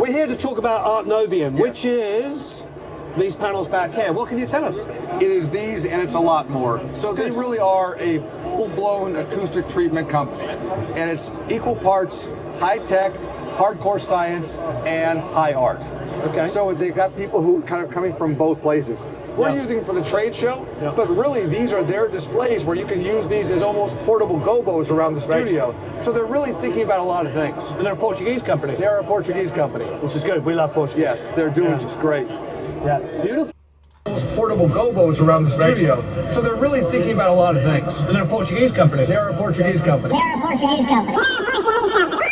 We're here to talk about Art Novium, which is these panels back here. What can you tell us? It is these, and it's a lot more. So they really are a full-blown acoustic treatment company, and it's equal parts high-tech, hardcore science, and high art. Okay. So they got people who kind of coming from both places. We're using it for the trade show, but really these are their displays where you can use these as almost portable gobos around the studio. So they're really thinking about a lot of things. And they're a Portuguese company. They're a Portuguese company. Which is good. We love Portuguese. Yes, they're doing just great. Yeah. Beautiful. Portable gobos around the studio. So they're really thinking about a lot of things. And they're a Portuguese company. They're a Portuguese company. They're a Portuguese company. They're a Portuguese company.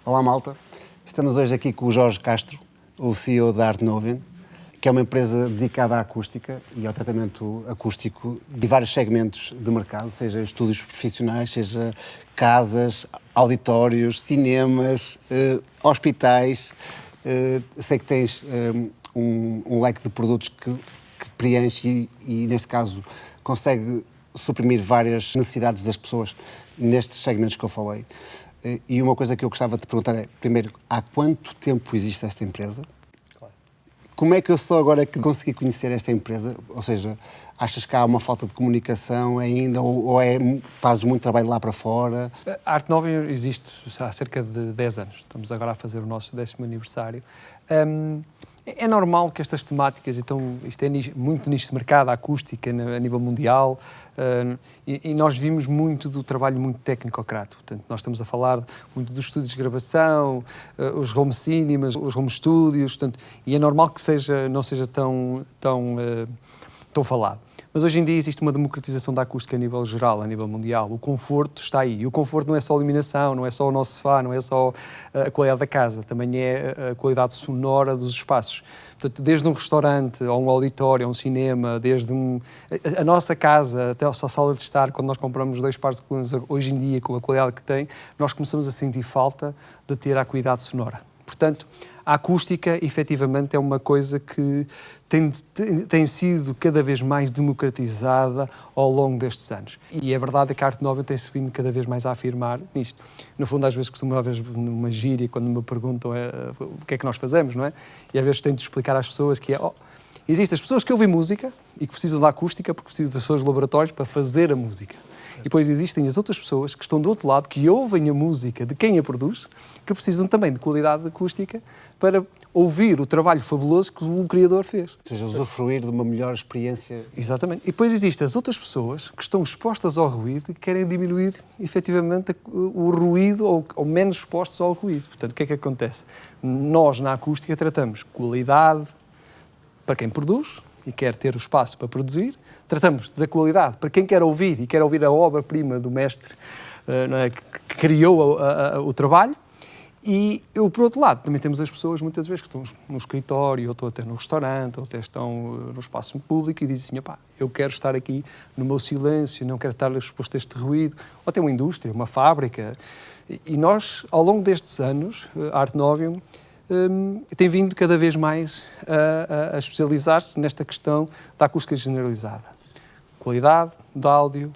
Olá malta, estamos hoje aqui com o Jorge Castro, o CEO da Art Novium, que é uma empresa dedicada à acústica e ao tratamento acústico de vários segmentos de mercado, seja estúdios profissionais, seja casas, auditórios, cinemas, hospitais. Sei que tens um leque de produtos que preenche e, neste caso, consegue suprimir várias necessidades das pessoas nestes segmentos que eu falei. E uma coisa que eu gostava de perguntar é, primeiro, há quanto tempo existe esta empresa? Claro. Como é que eu sou agora que consegui conhecer esta empresa? Ou seja, achas que há uma falta de comunicação ainda ou fazes muito trabalho lá para fora? A Art Novium existe há cerca de 10 anos. Estamos agora a fazer o nosso 10º aniversário. É normal que estas temáticas, então, isto é muito nicho de mercado, a acústica a nível mundial, e nós vimos muito do trabalho muito técnico-crato. Portanto, nós estamos a falar muito dos estúdios de gravação, os home cinemas, os home studios, portanto, e é normal que não seja tão falado. Mas hoje em dia existe uma democratização da acústica a nível geral, a nível mundial. O conforto está aí. E o conforto não é só a iluminação, não é só o nosso sofá, não é só a qualidade da casa, também é a qualidade sonora dos espaços. Portanto, desde um restaurante, ou um auditório, ou um cinema, desde a nossa casa até a nossa sala de estar, quando nós compramos 2 pares de colunas, hoje em dia, com a qualidade que tem, nós começamos a sentir falta de ter a qualidade sonora. Portanto, a acústica, efetivamente, é uma coisa que tem sido cada vez mais democratizada ao longo destes anos. E a verdade é que a Art Novium tem-se vindo cada vez mais a afirmar nisto. No fundo, às vezes costumo haver numa gíria, quando me perguntam o que é que nós fazemos, não é? E às vezes tento explicar às pessoas que existem as pessoas que ouvem música e que precisam da acústica porque precisam dos seus laboratórios para fazer a música. E depois existem as outras pessoas que estão do outro lado, que ouvem a música de quem a produz, que precisam também de qualidade acústica para ouvir o trabalho fabuloso que o criador fez. Ou seja, usufruir de uma melhor experiência. Exatamente. E depois existem as outras pessoas que estão expostas ao ruído e que querem diminuir, efetivamente, o ruído ou menos expostos ao ruído. Portanto, o que é que acontece? Nós, na acústica, tratamos qualidade para quem produz e quer ter o espaço para produzir, tratamos da qualidade para quem quer ouvir e quer ouvir a obra-prima do mestre que criou o trabalho. E eu, por outro lado, também temos as pessoas, muitas vezes, que estão no escritório, ou estão até no restaurante, ou até estão no espaço público e dizem assim, eu quero estar aqui no meu silêncio, não quero estar exposto a este ruído. Ou até uma indústria, uma fábrica. E nós, ao longo destes anos, a Art Novium tem vindo cada vez mais a especializar-se nesta questão da acústica generalizada. Qualidade de áudio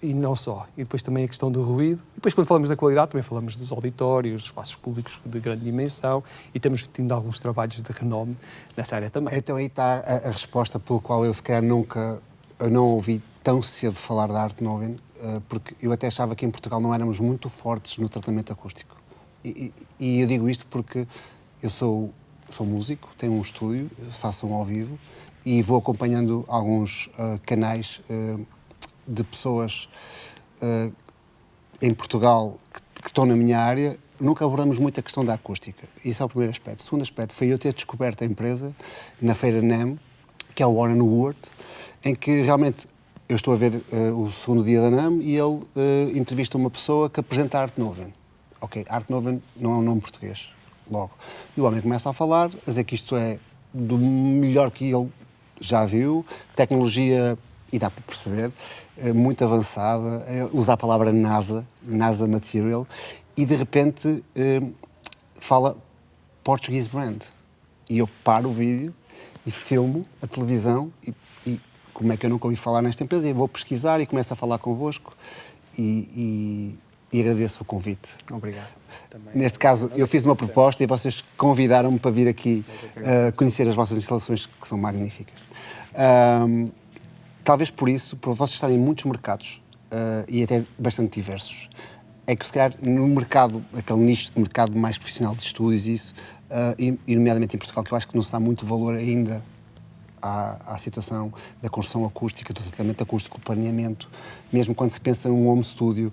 e não só. E depois também a questão do ruído. E depois, quando falamos da qualidade, também falamos dos auditórios, dos espaços públicos de grande dimensão e temos tido alguns trabalhos de renome nessa área também. Então aí está a resposta pelo qual eu, se calhar, eu não ouvi tão cedo falar da Art Novium, porque eu até achava que em Portugal não éramos muito fortes no tratamento acústico. E eu digo isto porque eu sou músico, tenho um estúdio, faço ao vivo e vou acompanhando alguns canais de pessoas em Portugal que estão na minha área. Nunca abordamos muito a questão da acústica. Isso é o primeiro aspecto. O segundo aspecto foi eu ter descoberto a empresa na feira NAMM, que é o Warren Woodward, em que realmente eu estou a ver o segundo dia da NAMM e ele entrevista uma pessoa que apresenta a Art Nouveau. Ok, Art Nouveau não é um nome português, logo. E o homem começa a falar, a dizer que isto é do melhor que ele já viu, tecnologia, e dá para perceber, muito avançada, usa a palavra NASA Material, e de repente fala Portuguese Brand. E eu paro o vídeo e filmo a televisão e como é que eu nunca ouvi falar nesta empresa, e vou pesquisar e começo a falar convosco e agradeço o convite. Obrigado. Também. Neste caso, eu fiz uma proposta e vocês convidaram-me para vir aqui conhecer as vossas instalações, que são magníficas. Talvez por isso, por vocês estarem em muitos mercados e até bastante diversos, é que se calhar no mercado, aquele nicho de mercado mais profissional de estúdios e isso, e nomeadamente em Portugal, que eu acho que não se dá muito valor ainda à situação da construção acústica, do tratamento acústico, do planeamento, mesmo quando se pensa num home studio,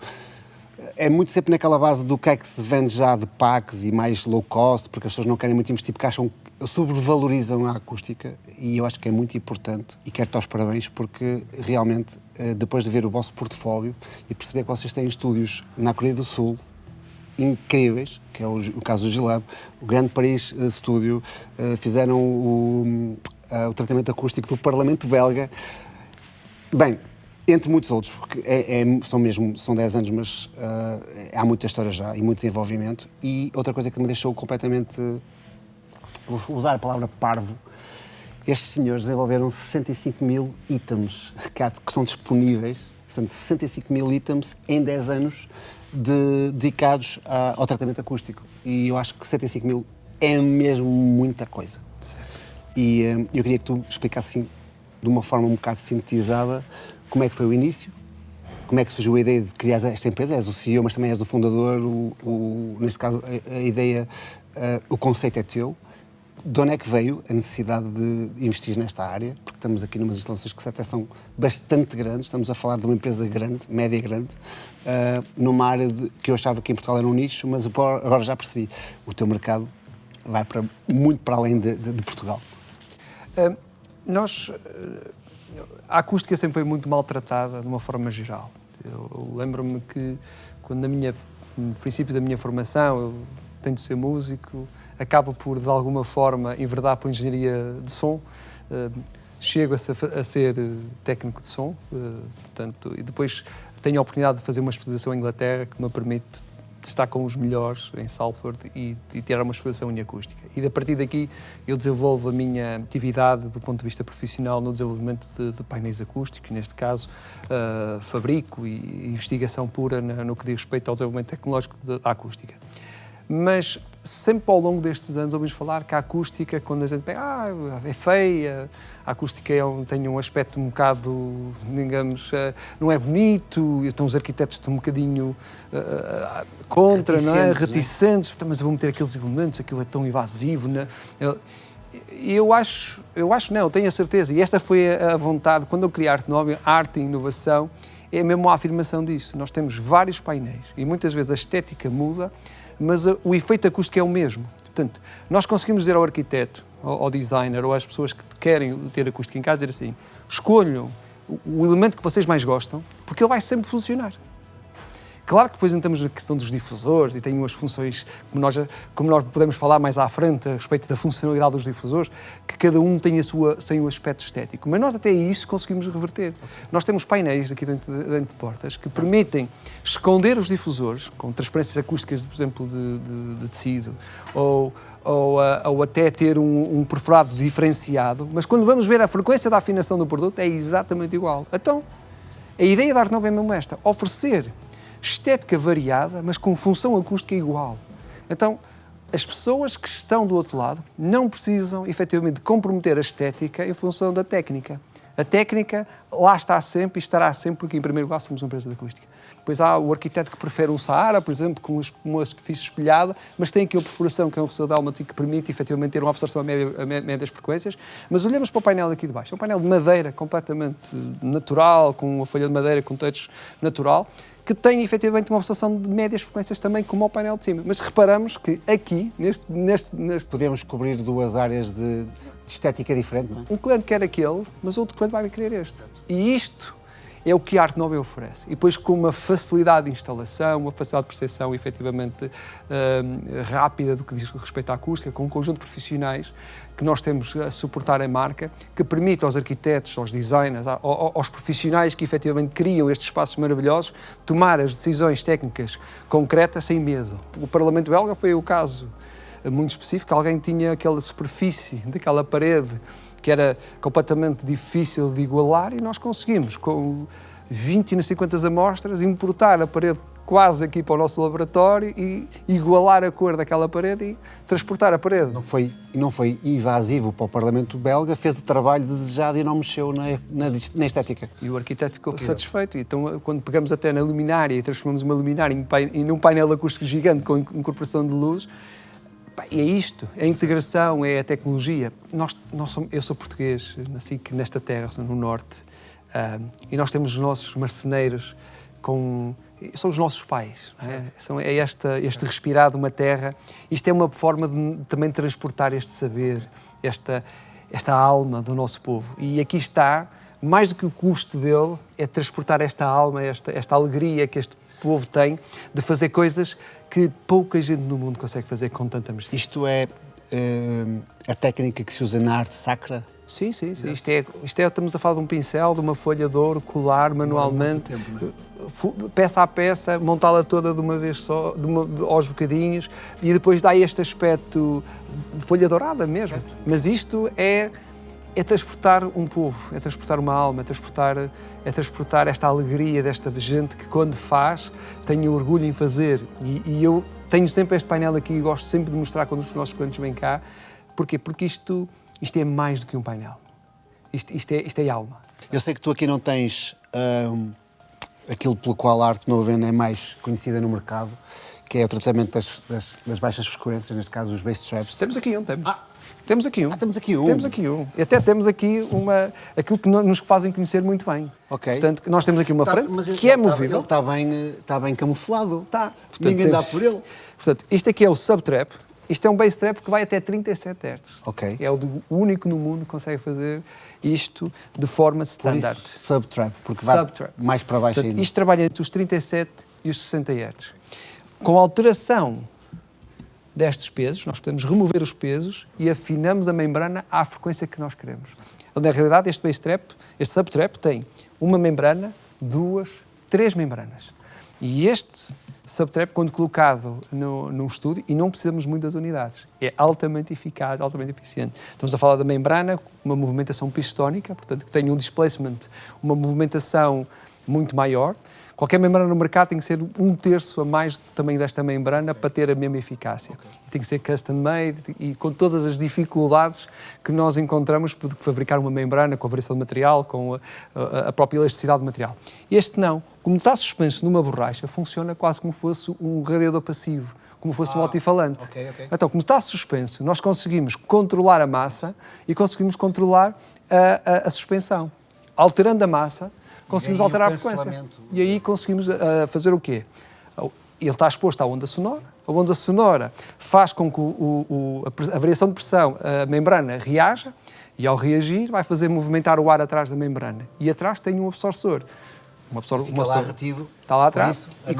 é muito sempre naquela base do que é que se vende já de packs e mais low cost, porque as pessoas não querem muito investir, porque acham, sobrevalorizam a acústica, e eu acho que é muito importante, e quero dar os parabéns, porque realmente, depois de ver o vosso portfólio e perceber que vocês têm estúdios na Coreia do Sul, incríveis, que é o caso do Gilab, o Grande Paris Studio, fizeram o tratamento acústico do Parlamento Belga. Bem, entre muitos outros, porque são 10 anos, mas há muita história já e muito desenvolvimento. E outra coisa que me deixou completamente, vou usar a palavra parvo, estes senhores desenvolveram 65 mil itens que estão disponíveis, são 65 mil itens em 10 anos dedicados ao tratamento acústico. E eu acho que 65 mil é mesmo muita coisa. Certo. E eu queria que tu explicasse assim, de uma forma um bocado sintetizada, como é que foi o início, como é que surgiu a ideia de criar esta empresa. És o CEO, mas também és o fundador, neste caso a ideia, o conceito é teu. De onde é que veio a necessidade de investir nesta área? Porque estamos aqui numas instalações que até são bastante grandes, estamos a falar de uma empresa grande, média grande, numa área que eu achava que em Portugal era um nicho, mas agora já percebi, o teu mercado vai muito para além de Portugal. A acústica sempre foi muito maltratada de uma forma geral. Eu lembro-me que no princípio da minha formação, eu tenho de ser músico, acabo por, de alguma forma, enverdar pela engenharia de som, chego a ser técnico de som, portanto, e depois tenho a oportunidade de fazer uma especialização em Inglaterra que me permite estar com os melhores em Salford e ter uma especialização em acústica. E a partir daqui eu desenvolvo a minha atividade do ponto de vista profissional no desenvolvimento de painéis acústicos, neste caso fabrico e investigação pura no que diz respeito ao desenvolvimento tecnológico da acústica. Mas sempre ao longo destes anos ouvimos falar que a acústica, quando a gente pega, é feia, a acústica tem um aspecto um bocado, digamos, não é bonito, então os arquitetos estão um bocadinho contra, não é? Reticentes, mas eu vou meter aqueles elementos, aquilo é tão invasivo, não é? Eu tenho a certeza, e esta foi a vontade, quando eu criei a Art Nouveau, arte e inovação, é mesmo a afirmação disso. Nós temos vários painéis e muitas vezes a estética muda, mas o efeito acústico é o mesmo. Portanto, nós conseguimos dizer ao arquiteto, ao designer, ou às pessoas que querem ter acústica em casa, dizer assim, escolham o elemento que vocês mais gostam, porque ele vai sempre funcionar. Claro que depois entramos na questão dos difusores e tem umas funções, como nós podemos falar mais à frente a respeito da funcionalidade dos difusores, que cada um tem o aspecto estético. Mas nós até isso conseguimos reverter. Nós temos painéis aqui dentro de portas que permitem esconder os difusores, com transparências acústicas, por exemplo, de tecido, ou até ter um perforado diferenciado, mas quando vamos ver a frequência da afinação do produto é exatamente igual. Então, a ideia da Art Nouveau é mesmo esta, oferecer estética variada, mas com função acústica igual. Então, as pessoas que estão do outro lado não precisam, efetivamente, comprometer a estética em função da técnica. A técnica lá está sempre e estará sempre, porque, em primeiro lugar, somos uma empresa de acústica. Depois há o arquiteto que prefere um Sahara, por exemplo, com uma superfície espelhada, mas tem aqui a perfuração, que é um redutor de Helmholtz, que permite efetivamente ter uma absorção a médias frequências. Mas olhamos para o painel aqui de baixo. É um painel de madeira completamente natural, com uma folha de madeira com touch natural, que tem efetivamente uma absorção de médias frequências também, como o painel de cima. Mas reparamos que aqui, neste Podemos cobrir duas áreas de estética diferente, não é? um cliente quer aquele, mas outro cliente vai querer este. E isto é o que a Art Nouveau oferece. E depois com uma facilidade de instalação, uma facilidade de percepção efetivamente rápida do que diz respeito à acústica, com um conjunto de profissionais que nós temos a suportar a marca, que permite aos arquitetos, aos designers, aos profissionais que efetivamente criam estes espaços maravilhosos, tomar as decisões técnicas concretas sem medo. O Parlamento belga foi o caso muito específico, alguém tinha aquela superfície daquela parede que era completamente difícil de igualar e nós conseguimos, com 20 e não sei quantas amostras, importar a parede quase aqui para o nosso laboratório e igualar a cor daquela parede e transportar a parede. Não foi invasivo para o Parlamento belga, fez o trabalho desejado e não mexeu na estética. E o arquiteto ficou satisfeito. Então, quando pegamos até na luminária e transformamos uma luminária em um painel acústico gigante com incorporação de luz, e é isto, é a integração, é a tecnologia. Eu sou português, nasci nesta terra, no norte, e nós temos os nossos marceneiros, são os nossos pais. Não é? É este respirar de uma terra. Isto é uma forma de também transportar este saber, esta alma do nosso povo. E aqui está, mais do que o custo dele, é transportar esta alma, esta alegria que este povo tem de fazer coisas que pouca gente no mundo consegue fazer com tanta mestria. Isto é a técnica que se usa na arte sacra? Sim. Estamos a falar de um pincel, de uma folha de ouro, colar manualmente, peça a peça, montá-la toda de uma vez só, aos bocadinhos, e depois dá este aspecto de folha dourada mesmo. Certo. Mas isto é transportar um povo, é transportar uma alma, é transportar esta alegria desta gente que, quando faz, tem orgulho em fazer. E eu tenho sempre este painel aqui e gosto sempre de mostrar quando os nossos clientes vêm cá. Porquê? Porque isto é mais do que um painel. Isto é alma. Eu sei que tu aqui não tens aquilo pelo qual a Art Nouveau é mais conhecida no mercado, que é o tratamento das baixas frequências, neste caso os bass traps. Temos aqui um, Temos aqui um. Temos aqui um. Temos aqui um. E até temos aqui aquilo que nos fazem conhecer muito bem. Ok. Portanto, nós temos aqui uma frente que é movível. Ele está bem camuflado. Está. Ninguém dá por ele. Portanto, isto aqui é o subtrap. Isto é um bass trap que vai até 37 Hz. Ok. É o único no mundo que consegue fazer isto de forma standard. Por isso, subtrap, porque vai mais para baixo. Portanto, ainda. isto trabalha entre os 37 e os 60 Hz. Com a alteração destes pesos, nós podemos remover os pesos e afinamos a membrana à frequência que nós queremos. Na realidade, este bass trap, este subtrap, tem uma membrana, 2, 3 membranas. E este subtrap, quando colocado num estúdio, e não precisamos muito das unidades, é altamente eficaz, altamente eficiente. Estamos a falar da membrana, uma movimentação pistónica, portanto, que tem um displacement, uma movimentação muito maior. Qualquer membrana no mercado tem que ser 1/3 a mais do tamanho desta membrana para ter a mesma eficácia. E tem que ser custom-made e com todas as dificuldades que nós encontramos para fabricar uma membrana com a variação de material, com a própria elasticidade do material. Este não. Como está suspenso numa borracha, funciona quase como fosse um radiador passivo, como fosse um altifalante. Okay. Então, como está suspenso, nós conseguimos controlar a massa e conseguimos controlar a suspensão. Alterando a massa, conseguimos alterar a frequência. E aí conseguimos fazer o quê? Ele está exposto à onda sonora. A onda sonora faz com que a variação de pressão, a membrana, reaja, e ao reagir vai fazer movimentar o ar atrás da membrana. E atrás tem um absortor. Fica lá retido. Está lá atrás e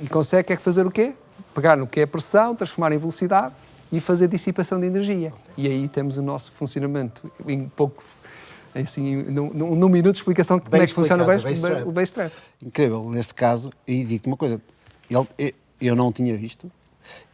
consegue fazer o quê? Pegar no que é a pressão, transformar em velocidade e fazer dissipação de energia. E aí temos o nosso funcionamento em pouco... Assim, num minuto de explicação de como é que funciona o bass trap. Incrível, neste caso, e digo-te uma coisa, eu não tinha visto,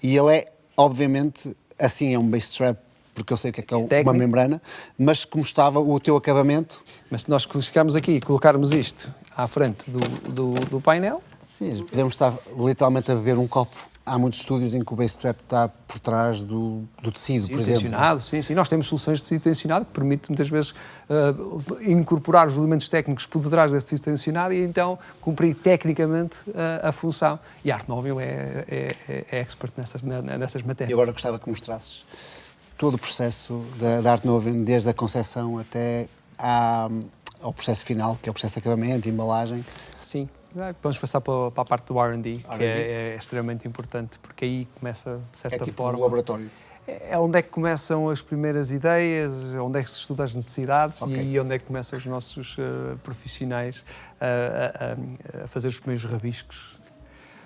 e ele é, obviamente, assim, é um bass trap, porque eu sei o que é uma membrana, mas como estava o teu acabamento... Mas se nós chegarmos aqui e colocarmos isto à frente do painel... Sim, podemos estar literalmente a beber um copo há muitos estúdios em que o base trap está por trás do tecido, por exemplo. Tensionado, sim. Nós temos soluções de tecido tensionado que permite muitas vezes incorporar os elementos técnicos por detrás desse tecido tensionado e então cumprir tecnicamente a função. E a Art Novio é expert nessas matérias. E agora gostava que mostrasses todo o processo da Art Novio, desde a concepção até ao processo final, que é o processo de acabamento, embalagem. Sim. Vamos passar para a parte do R&D, que é extremamente importante, porque aí começa, de certa forma... um laboratório. É onde é que começam as primeiras ideias, onde é que se estuda as necessidades e onde é que começam os nossos profissionais a fazer os primeiros rabiscos.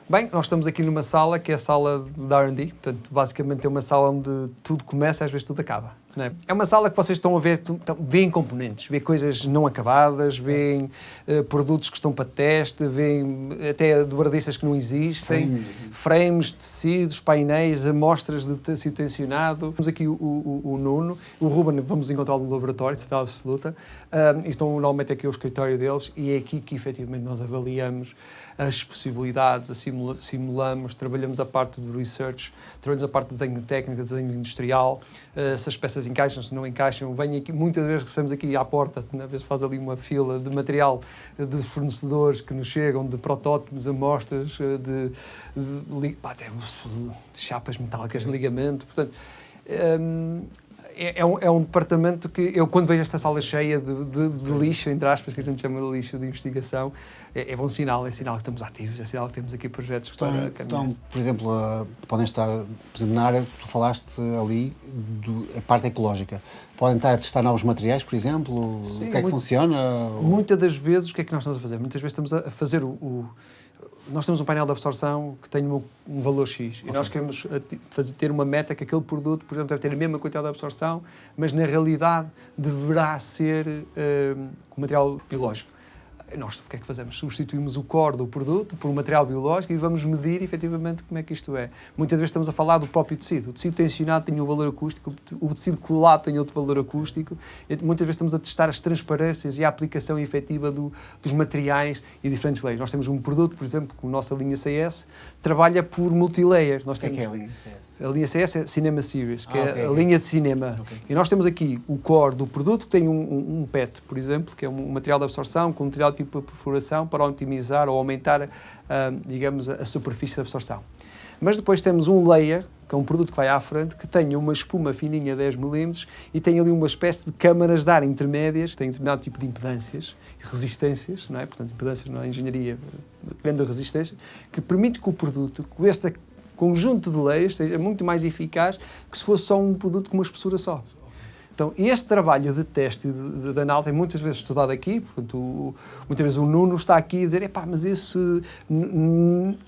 Bem, nós estamos aqui numa sala que é a sala de R&D, portanto, basicamente é uma sala onde tudo começa e às vezes tudo acaba. Não é? É uma sala que vocês estão a ver, veem componentes, veem coisas não acabadas, veem produtos que estão para teste, veem até dobradiças que não existem, frames, tecidos, painéis, amostras de tecido tensionado. Temos aqui o Nuno, o Ruben, vamos encontrá-lo no laboratório, certeza absoluta. Estão normalmente aqui ao escritório deles e é aqui que efetivamente nós avaliamos as possibilidades, simulamos, trabalhamos a parte do research, trabalhamos a parte de desenho técnico, desenho industrial, se as peças encaixam, se não encaixam. Venho aqui, muitas vezes recebemos aqui à porta, às vezes faz ali uma fila de material de fornecedores que nos chegam, de protótipos, amostras, até chapas metálicas de ligamento, portanto... É um departamento que eu, quando vejo esta sala cheia de lixo, entre aspas, que a gente chama de lixo de investigação, é bom sinal, é sinal que estamos ativos, é sinal que temos aqui projetos para caminhar. Então, por exemplo, podem estar, por exemplo, na área que tu falaste ali, a parte ecológica, podem estar a testar novos materiais, por exemplo? Sim, o que é que funciona? Muitas das vezes, o que é que nós estamos a fazer? Muitas vezes estamos a fazer nós temos um painel de absorção que tem um valor X e nós queremos ter uma meta que aquele produto, por exemplo, deve ter a mesma quantidade de absorção, mas na realidade deverá ser com material biológico. Nós o que é que fazemos? Substituímos o core do produto por um material biológico e vamos medir efetivamente como é que isto é. Muitas vezes estamos a falar do próprio tecido. O tecido tensionado tem um valor acústico, o tecido colado tem outro valor acústico. Muitas vezes estamos a testar as transparências e a aplicação efetiva dos materiais e diferentes layers. Nós temos um produto, por exemplo, com a nossa linha CS, trabalha por multilayer. O que é a linha CS? A linha CS é Cinema Series, que é a linha de cinema. E nós temos aqui o core do produto, que tem um PET, por exemplo, que é um material de absorção com um material tipo de perfuração para otimizar ou aumentar, digamos, a superfície de absorção. Mas depois temos um layer, que é um produto que vai à frente, que tem uma espuma fininha 10 mm e tem ali uma espécie de câmaras de ar intermédias, tem determinado tipo de impedâncias e resistências, não é? Portanto, impedâncias na engenharia, depende da resistência, que permite que o produto, com este conjunto de layers, seja muito mais eficaz que se fosse só um produto com uma espessura só. Então, este trabalho de teste e de análise é muitas vezes estudado aqui, portanto, muitas vezes o Nuno está aqui a dizer, mas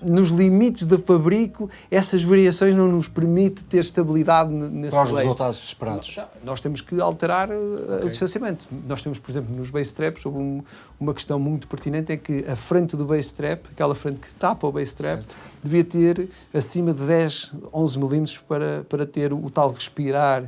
nos limites de fabrico, essas variações não nos permite ter estabilidade nesse para os layer. resultados esperados. Nós temos que alterar o distanciamento. Nós temos, por exemplo, nos base traps, sobre uma questão muito pertinente, é que a frente do base trap, aquela frente que tapa o base trap, devia ter acima de 10, 11 milímetros para ter o tal respirar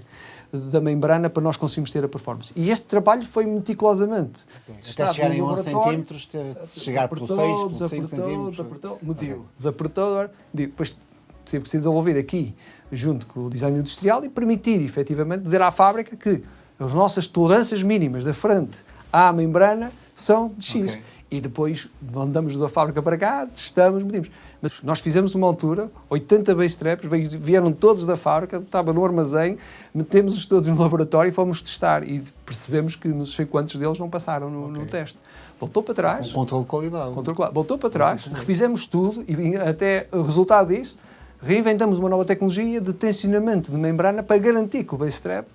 da membrana para nós conseguirmos ter a performance. E este trabalho foi meticulosamente até chegarem a 11 centímetros, chegar pelo 6, pelo 5 centímetros. Mediu, desapertou, depois teve que ser desenvolvido aqui, junto com o design industrial, e permitir, efetivamente, dizer à fábrica que as nossas tolerâncias mínimas da frente à membrana são de X. E depois mandamos da fábrica para cá, testamos, medimos. Mas nós fizemos uma altura, 80 base traps, vieram todos da fábrica, estava no armazém, metemos-os todos no laboratório e fomos testar. E percebemos que não sei quantos deles não passaram no teste. Voltou para trás. Controle de qualidade. Voltou para trás, refizemos tudo e até o resultado disso, reinventamos uma nova tecnologia de tensionamento de membrana para garantir que o base trap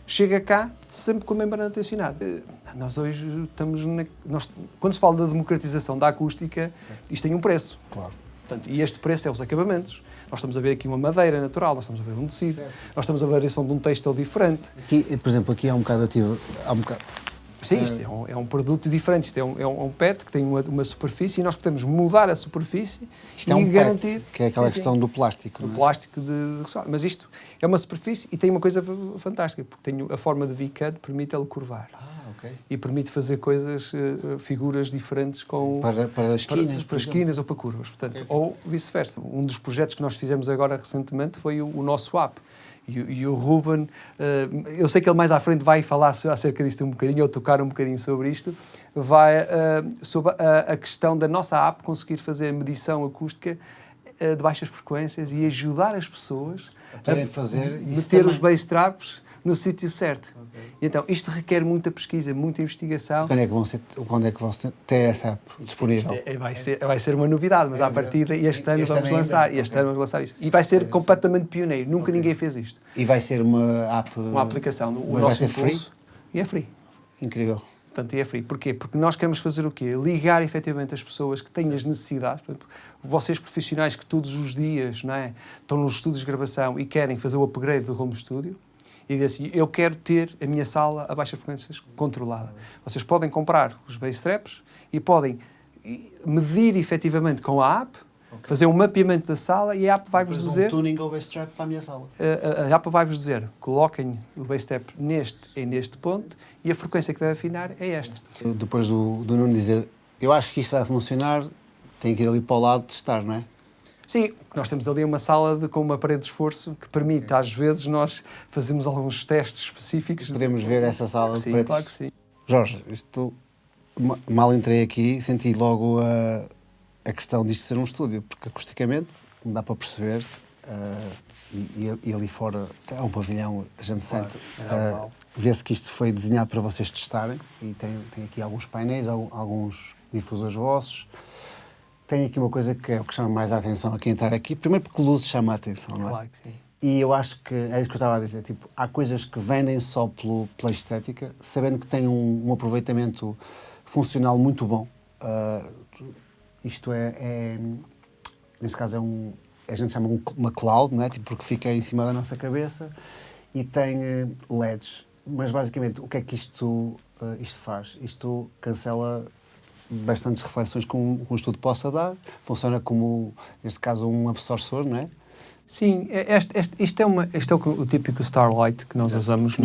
chega cá sempre com a membrana tensionada. Nós hoje estamos... quando se fala da democratização da acústica, isto tem um preço. Claro. Portanto, e este preço é os acabamentos. Nós estamos a ver aqui uma madeira natural, nós estamos a ver um tecido, nós estamos a ver a variação de um têxtil diferente. Aqui, por exemplo, aqui há um bocado ativo... Sim, isto é um produto diferente. Isto é um PET que tem uma superfície e nós podemos mudar a superfície Isto é um garantir... PET, que é aquela questão do plástico. Do não é? plástico mas isto é uma superfície e tem uma coisa fantástica, porque tem a forma de V-cut, permite ele curvar. Ok. E permite fazer coisas, figuras diferentes com... Para esquinas. Para esquinas ou para curvas, portanto, ou vice-versa. Um dos projetos que nós fizemos agora recentemente foi o nosso app. E o Ruben, eu sei que ele mais à frente vai falar acerca disto um bocadinho, ou tocar um bocadinho sobre isto, sobre a questão da nossa app conseguir fazer medição acústica de baixas frequências e ajudar as pessoas A poderem fazer isso meter também. os bass traps no sítio certo. E então, isto requer muita pesquisa, muita investigação. Quando é que vão ter essa app disponível? Vai ser uma novidade, mas à partida este ano vamos lançar. Este ano vamos lançar isso. E vai ser completamente pioneiro. Nunca ninguém fez isto. E vai ser uma app... Uma aplicação. O Mas vai nosso ser free? impulso. E é free. Incrível. Portanto, e é free. Porquê? Porque nós queremos fazer o quê? Ligar efetivamente as pessoas que têm as necessidades. Por exemplo, vocês profissionais que todos os dias, não é, estão nos estúdios de gravação e querem fazer o upgrade do home studio, e dizer assim, eu quero ter a minha sala a baixas frequências controlada. Vocês podem comprar os bass traps e podem medir efetivamente com a app, fazer um mapeamento da sala e a app vai-vos dizer... tuning ou bass trap para a minha sala. A app vai-vos dizer, coloquem o bass trap neste ponto e a frequência que deve afinar é esta. Depois do Nuno dizer, eu acho que isto vai funcionar, tem que ir ali para o lado testar, não é? Sim, nós temos ali uma sala com uma parede de esforço que permite, às vezes, nós fazermos alguns testes específicos. Podemos ver essa sala de sim, paredes. claro que sim. Jorge, mal entrei aqui, senti logo a questão disto ser um estúdio, porque acusticamente dá para perceber, e ali fora é um pavilhão, a gente sente, vê-se que isto foi desenhado para vocês testarem, e tem aqui alguns painéis, alguns difusores vossos. Tem aqui uma coisa que é o que chama mais a atenção a quem entrar aqui. Primeiro porque luzes chama a atenção, não é? Claro que sim. E eu acho que, é isso que eu estava a dizer, tipo, há coisas que vendem só pela estética, sabendo que tem um aproveitamento funcional muito bom. Isto neste caso a gente chama uma cloud, não é? Tipo, porque fica em cima da nossa cabeça e tem LEDs. Mas basicamente, o que é que isto faz? Isto cancela bastantes reflexões que um estudo possa dar. Funciona como, neste caso, um absorção, não é? Sim, isto é o típico Starlight que nós usamos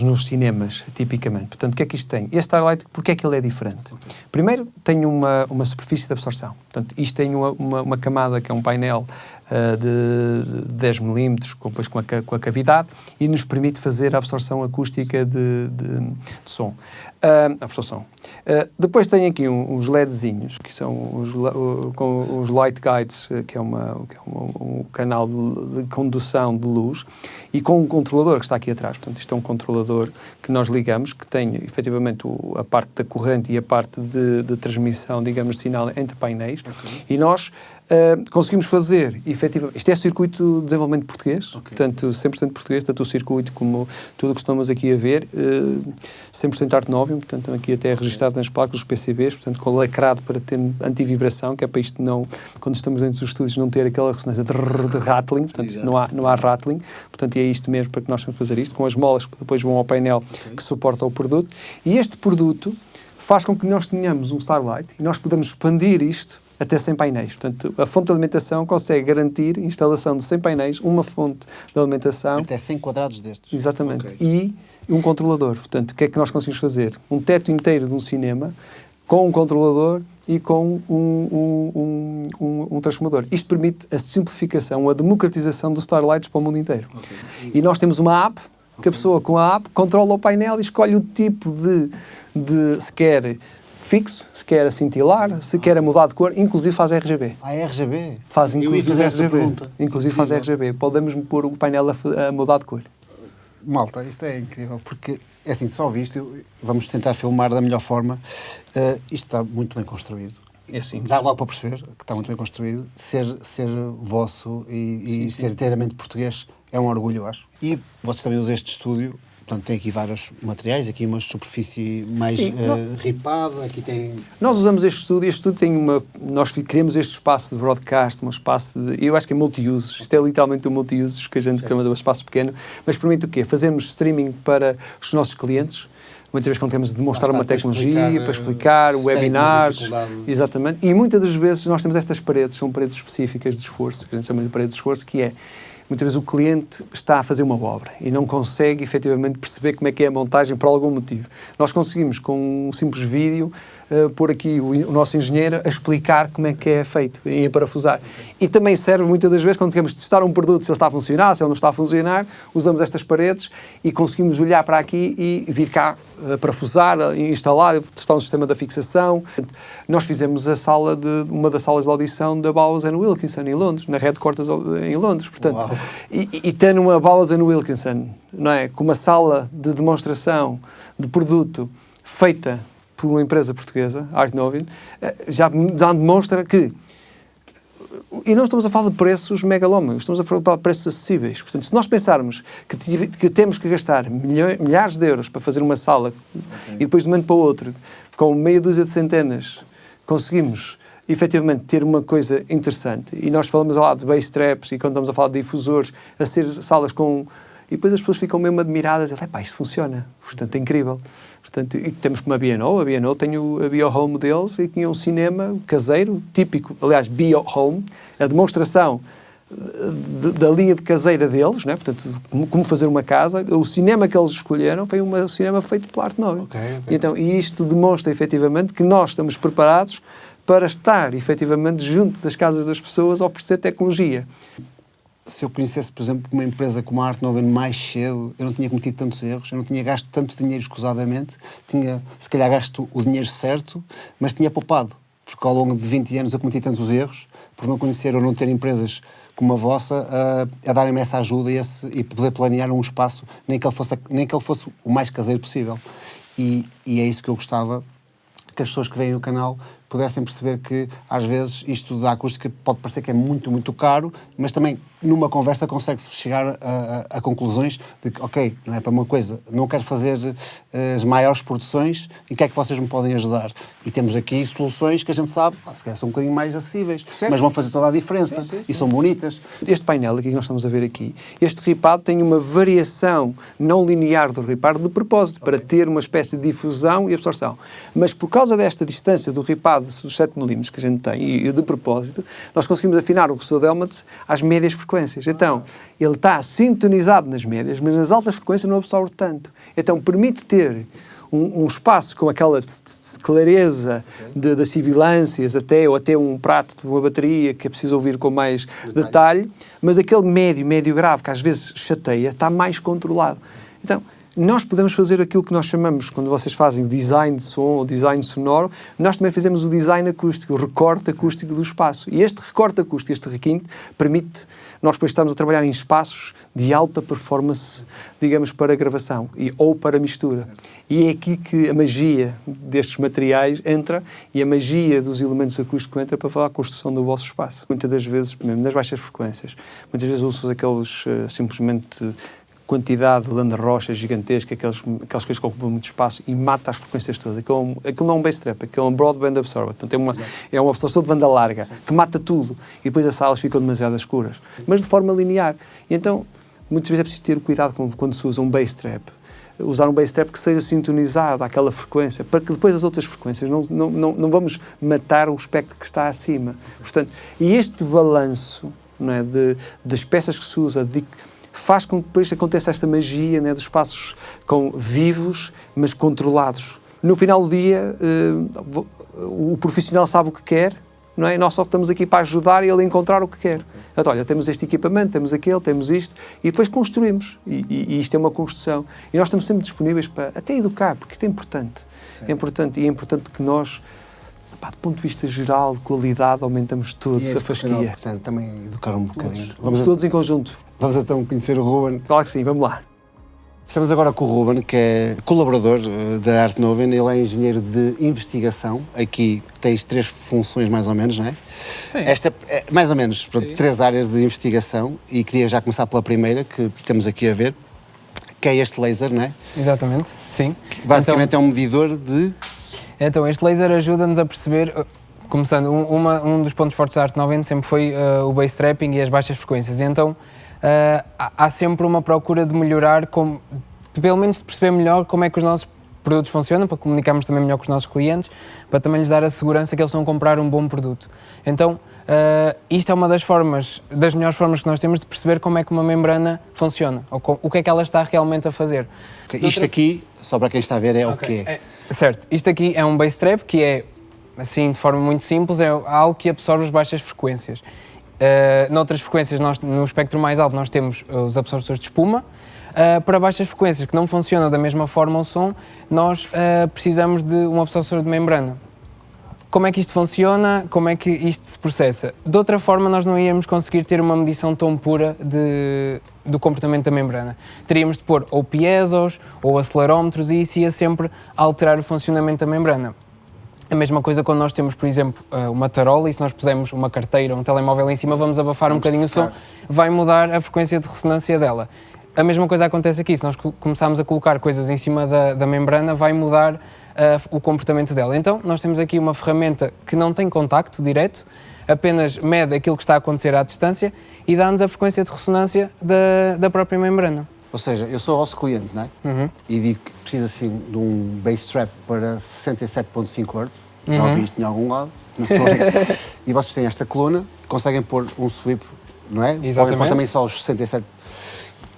nos cinemas, tipicamente. Portanto, o que é que isto tem? Este Starlight, porque é que ele é diferente? Primeiro, tem uma superfície de absorção. Portanto, isto tem uma camada que é um painel de 10 mm, depois com a cavidade, e nos permite fazer a absorção acústica de som. Absorção. Depois tem aqui uns LEDzinhos, que são com os light guides, que é um canal de condução de luz, e com um controlador que está aqui atrás. Portanto, isto é um controlador que nós ligamos, que tem efetivamente a parte da corrente e a parte de transmissão, digamos, de sinal entre painéis. Okay. E nós conseguimos fazer, efetivamente, isto é circuito de desenvolvimento português, okay. Portanto, 100% português, tanto o circuito como tudo o que estamos aqui a ver, 100% Art Novium, portanto, aqui até é registado nas placas dos PCBs, portanto, com lacrado para ter antivibração, que é para isto não, quando estamos dentro dos estúdios, não ter aquela ressonância de rattling, portanto, não há rattling, portanto, é isto mesmo para que nós vamos fazer isto, com as molas que depois vão ao painel que suporta o produto, e este produto faz com que nós tenhamos um Starlight e nós podemos expandir isto até 100 painéis. Portanto, a fonte de alimentação consegue garantir a instalação de 100 painéis, uma fonte de alimentação... Até 100 quadrados destes. Exatamente. Okay. E um controlador. Portanto, o que é que nós conseguimos fazer? Um teto inteiro de um cinema com um controlador e com um transformador. Isto permite a simplificação, a democratização dos Starlights para o mundo inteiro. Okay. E nós temos uma app, que a pessoa com a app controla o painel e escolhe o tipo de se quer fixo, se quer a cintilar, se quer a mudar de cor, inclusive faz RGB. RGB? Faz inclusive RGB. Inclusive faz RGB. Podemos pôr o painel a mudar de cor. Malta, isto é incrível, porque, é assim, só visto, vamos tentar filmar da melhor forma. Isto está muito bem construído. É simples. Dá logo para perceber que está muito bem construído. Ser vosso e ser inteiramente português é um orgulho, eu acho. E vocês também usam este estúdio. Portanto, tem aqui vários materiais, aqui uma superfície mais ripada, aqui tem... Nós usamos este estúdio tem nós criamos este espaço de broadcast, um espaço eu acho que é multi-usos, isto é literalmente um multi-usos que a gente chama de um espaço pequeno, mas permite o quê? Fazermos streaming para os nossos clientes, muitas vezes quando temos de demonstrar Lá está, uma para tecnologia, explicar, para explicar, se tem webinars, dificuldade. exatamente, e muitas das vezes nós temos estas paredes, são paredes específicas de esforço, que a gente chama de paredes de esforço, que é, muitas vezes o cliente está a fazer uma obra e não consegue efetivamente perceber como é que é a montagem por algum motivo. Nós conseguimos, com um simples vídeo, pôr aqui o nosso engenheiro a explicar como é que é feito e a parafusar. E também serve muitas das vezes quando queremos testar um produto, se ele está a funcionar, se ele não está a funcionar, usamos estas paredes e conseguimos olhar para aqui e vir cá a parafusar, a instalar, testar um sistema de fixação. Nós fizemos uma das salas de audição da Bowers & Wilkinson em Londres, na Headquarters em Londres. Portanto, e tendo uma Bowers & Wilkinson, não é, com uma sala de demonstração de produto feita por uma empresa portuguesa, Art Novin, já demonstra que, e não estamos a falar de preços megalómanos, estamos a falar de preços acessíveis. Portanto, se nós pensarmos que temos que gastar milhares de euros para fazer uma sala e depois de um momento para o outro, com meia dúzia de centenas, conseguimos efetivamente ter uma coisa interessante, e nós falamos lá de bass traps e quando estamos a falar de difusores, a ser salas com... E depois as pessoas ficam mesmo admiradas, e pá, isto funciona, portanto é incrível. Portanto, e temos como a B&O tem a Bio-Home deles e tinha um cinema caseiro, típico, aliás, Bio-Home, a demonstração da linha de caseira deles, né? Portanto, como fazer uma casa, o cinema que eles escolheram foi um cinema feito pela Art Novin. Então, e isto demonstra efetivamente que nós estamos preparados para estar efetivamente junto das casas das pessoas a oferecer tecnologia. Se eu conhecesse, por exemplo, uma empresa como a Art Novin mais cedo, eu não tinha cometido tantos erros, eu não tinha gasto tanto dinheiro escusadamente, tinha, se calhar, gasto o dinheiro certo, mas tinha poupado. Porque ao longo de 20 anos eu cometi tantos erros, por não conhecer ou não ter empresas como a vossa a darem-me essa ajuda e poder planear um espaço, nem que ele fosse o mais caseiro possível. E é isso que eu gostava, que as pessoas que veem o canal pudessem perceber que, às vezes, isto da acústica pode parecer que é muito, muito caro, mas também, numa conversa, consegue-se chegar a conclusões de que, ok, não é para uma coisa, não quero fazer as maiores produções, em que é que vocês me podem ajudar? E temos aqui soluções que a gente sabe, se calhar são um bocadinho mais acessíveis, mas vão fazer toda a diferença e são bonitas. Este painel aqui que nós estamos a ver aqui, este ripado tem uma variação não linear do ripado de propósito, para ter uma espécie de difusão e absorção. Mas por causa desta distância do ripado dos 7 mm que a gente tem, e de propósito, nós conseguimos afinar o redutor de Helmholtz às médias frequências. Então, ele está sintonizado nas médias, mas nas altas frequências não absorve tanto. Então, permite ter um espaço com aquela clareza das sibilâncias, ou até um prato de uma bateria que é preciso ouvir com mais detalhe, mas aquele médio grave, que às vezes chateia, está mais controlado. Então, nós podemos fazer aquilo que nós chamamos, quando vocês fazem o design de som, o design sonoro, nós também fazemos o design acústico, o recorte acústico do espaço. E este recorte acústico, este requinte, permite, nós depois estamos a trabalhar em espaços de alta performance, digamos, para gravação ou para mistura. E é aqui que a magia destes materiais entra e a magia dos elementos acústicos entra para falar a construção do vosso espaço. Muitas das vezes, mesmo nas baixas frequências, muitas vezes usam aqueles simplesmente quantidade de landa-rocha gigantesca, aquelas coisas que ocupam muito espaço e mata as frequências todas. Aquilo não é um bass trap, aquilo é um broadband absorber. Portanto, é uma absorção de banda larga, que mata tudo. E depois as salas ficam demasiado escuras. Mas de forma linear. E então, muitas vezes é preciso ter cuidado quando se usa um bass trap. Usar um bass trap que seja sintonizado àquela frequência, para que depois as outras frequências não vamos matar o espectro que está acima. Portanto, e este balanço, não é, das peças que se usa, faz com que depois aconteça esta magia, né, dos espaços vivos, mas controlados. No final do dia, o profissional sabe o que quer, não é? Nós só estamos aqui para ajudar ele a encontrar o que quer. Então, olha, temos este equipamento, temos aquele, temos isto, e depois construímos. E isto é uma construção. E nós estamos sempre disponíveis para até educar, porque isto é importante. É importante, e é importante que nós, do ponto de vista geral, de qualidade, aumentamos todos a fasquia. Portanto, também educar um bocadinho. Vamos todos em conjunto. Vamos então conhecer o Ruben. Claro que sim, vamos lá. Estamos agora com o Ruben, que é colaborador da Art Novin. Ele é engenheiro de investigação. Aqui tens 3 funções mais ou menos, não é? Sim. Esta é mais ou menos, pronto, 3 áreas de investigação. E queria já começar pela primeira, que temos aqui a ver, que é este laser, não é? Exatamente, sim. Que basicamente então, é um medidor de... Então, este laser ajuda-nos a perceber, começando, um dos pontos fortes da Art Novin sempre foi o bass trapping e as baixas frequências. E então, há sempre uma procura de melhorar, pelo menos de perceber melhor como é que os nossos produtos funcionam, para comunicarmos também melhor com os nossos clientes, para também lhes dar a segurança que eles estão a comprar um bom produto. Então, isto é uma das melhores formas que nós temos de perceber como é que uma membrana funciona, ou o que é que ela está realmente a fazer. Isto aqui, só para quem está a ver, é o quê? Certo, isto aqui é um base trap, que é, assim, de forma muito simples, é algo que absorve as baixas frequências. Noutras frequências, no espectro mais alto, nós temos os absorvores de espuma. Para baixas frequências, que não funcionam da mesma forma o som, nós precisamos de um absorvor de membrana. Como é que isto funciona? Como é que isto se processa? De outra forma, nós não íamos conseguir ter uma medição tão pura do comportamento da membrana. Teríamos de pôr ou piesos ou acelerómetros, e isso ia sempre alterar o funcionamento da membrana. A mesma coisa quando nós temos, por exemplo, uma tarola, e se nós pusermos uma carteira, um telemóvel em cima, vamos abafar um bocadinho o som, vai mudar a frequência de ressonância dela. A mesma coisa acontece aqui, se nós começarmos a colocar coisas em cima da membrana, vai mudar o comportamento dela. Então, nós temos aqui uma ferramenta que não tem contacto direto, apenas mede aquilo que está a acontecer à distância e dá-nos a frequência de ressonância da própria membrana. Ou seja, eu sou vosso cliente, não é? E digo que preciso assim de um bass trap para 67.5 Hz, já ouvi isto em algum lado, não estou a ver. E vocês têm esta coluna, conseguem pôr um sweep, não é? Exatamente. Podem pôr também só os 67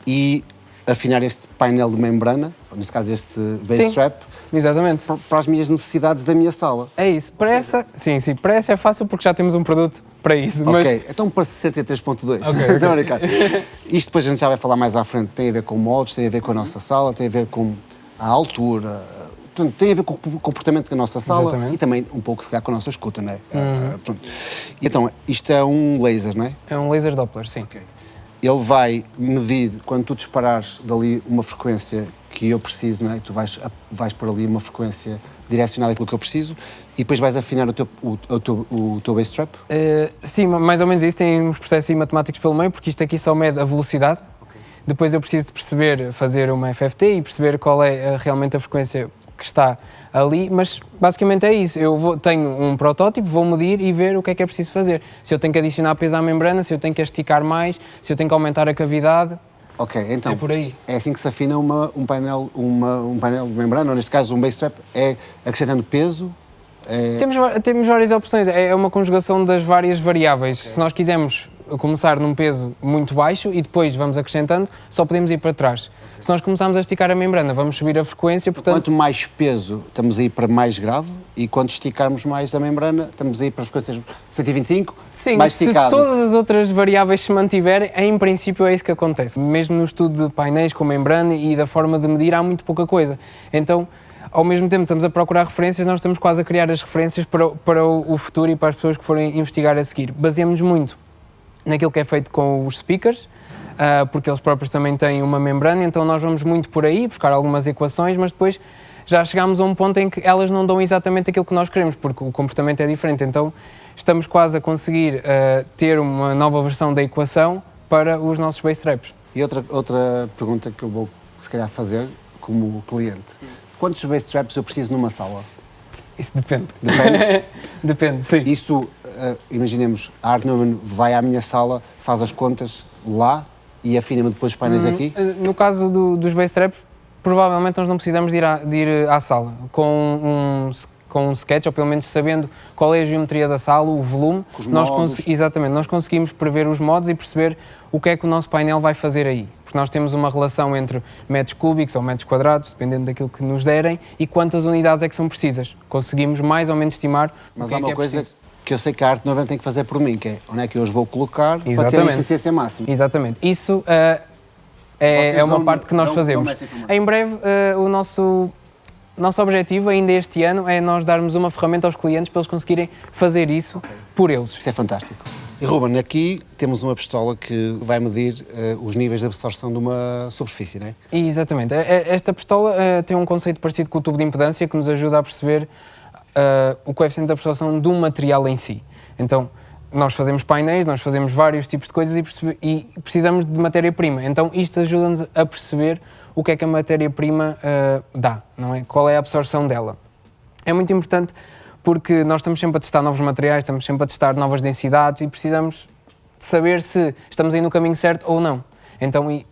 e afinar este painel de membrana, ou nesse caso este bass trap, exatamente, para as minhas necessidades da minha sala. É isso. Para essa, sim, para essa é fácil porque já temos um produto para isso. Ok, então para 63.2. Okay. Isto depois a gente já vai falar mais à frente. Tem a ver com moldes, tem a ver com a nossa sala, tem a ver com a altura, portanto, tem a ver com o comportamento da nossa sala. Exatamente. E também um pouco se calhar com a nossa escuta, não é? E então, isto é um laser, não é? É um laser Doppler, sim. Okay. Ele vai medir, quando tu disparares dali uma frequência que eu preciso, não é? Tu vais por ali uma frequência direcionada àquilo que eu preciso e depois vais afinar o teu bass trap? Sim, mais ou menos isso. Tem uns processos matemáticos pelo meio, porque isto aqui só mede a velocidade. Okay. Depois eu preciso de perceber, fazer uma FFT e perceber qual é realmente a frequência que está ali, mas basicamente é isso. Eu tenho um protótipo, vou medir e ver o que é preciso fazer. Se eu tenho que adicionar peso à membrana, se eu tenho que esticar mais, se eu tenho que aumentar a cavidade. Ok, então é por aí. É assim que se afina um painel de membrana, ou neste caso um bass trap, é acrescentando peso? Temos várias opções, é uma conjugação das várias variáveis. Okay. Se nós quisermos começar num peso muito baixo e depois vamos acrescentando, só podemos ir para trás. Se nós começarmos a esticar a membrana, vamos subir a frequência, portanto... Quanto mais peso, estamos a ir para mais grave, e quando esticarmos mais a membrana, estamos a ir para frequências 125, sim, mais esticado. Se todas as outras variáveis se mantiverem, em princípio é isso que acontece. Mesmo no estudo de painéis com membrana e da forma de medir, há muito pouca coisa. Então, ao mesmo tempo estamos a procurar referências, nós estamos quase a criar as referências para o futuro e para as pessoas que forem investigar a seguir. Baseamos muito naquilo que é feito com os speakers, porque eles próprios também têm uma membrana, então nós vamos muito por aí, buscar algumas equações, mas depois já chegámos a um ponto em que elas não dão exatamente aquilo que nós queremos, porque o comportamento é diferente, então estamos quase a conseguir ter uma nova versão da equação para os nossos bass traps. E outra pergunta que eu vou, se calhar, fazer como cliente. Quantos bass traps eu preciso numa sala? Isso depende. Depende? Depende, sim. Isso, imaginemos, a Art Nouveau vai à minha sala, faz as contas lá e afina-me depois os painéis aqui? No caso dos bass traps, provavelmente nós não precisamos de ir à sala. Com um sketch, ou pelo menos sabendo qual é a geometria da sala, o volume, os modos. Exatamente, nós conseguimos prever os modos e perceber o que é que o nosso painel vai fazer aí. Porque nós temos uma relação entre metros cúbicos ou metros quadrados, dependendo daquilo que nos derem, e quantas unidades é que são precisas. Conseguimos mais ou menos estimar o que é que é preciso. Mas há uma coisa que eu sei que a Art Nouveau tem que fazer por mim, que é onde é que eu os vou colocar para ter a eficiência máxima. Exatamente. Isso é uma parte que nós fazemos. Em breve, o nosso objetivo ainda este ano é nós darmos uma ferramenta aos clientes para eles conseguirem fazer isso por eles. Isso é fantástico. E Ruben, aqui temos uma pistola que vai medir os níveis de absorção de uma superfície, não é? Exatamente. Esta pistola tem um conceito parecido com o tubo de impedância que nos ajuda a perceber o coeficiente de absorção de um material em si. Então, nós fazemos painéis, nós fazemos vários tipos de coisas e precisamos de matéria-prima. Então, isto ajuda-nos a perceber o que é que a matéria-prima dá, não é? Qual é a absorção dela. É muito importante porque nós estamos sempre a testar novos materiais, estamos sempre a testar novas densidades e precisamos de saber se estamos aí no caminho certo ou não. Então,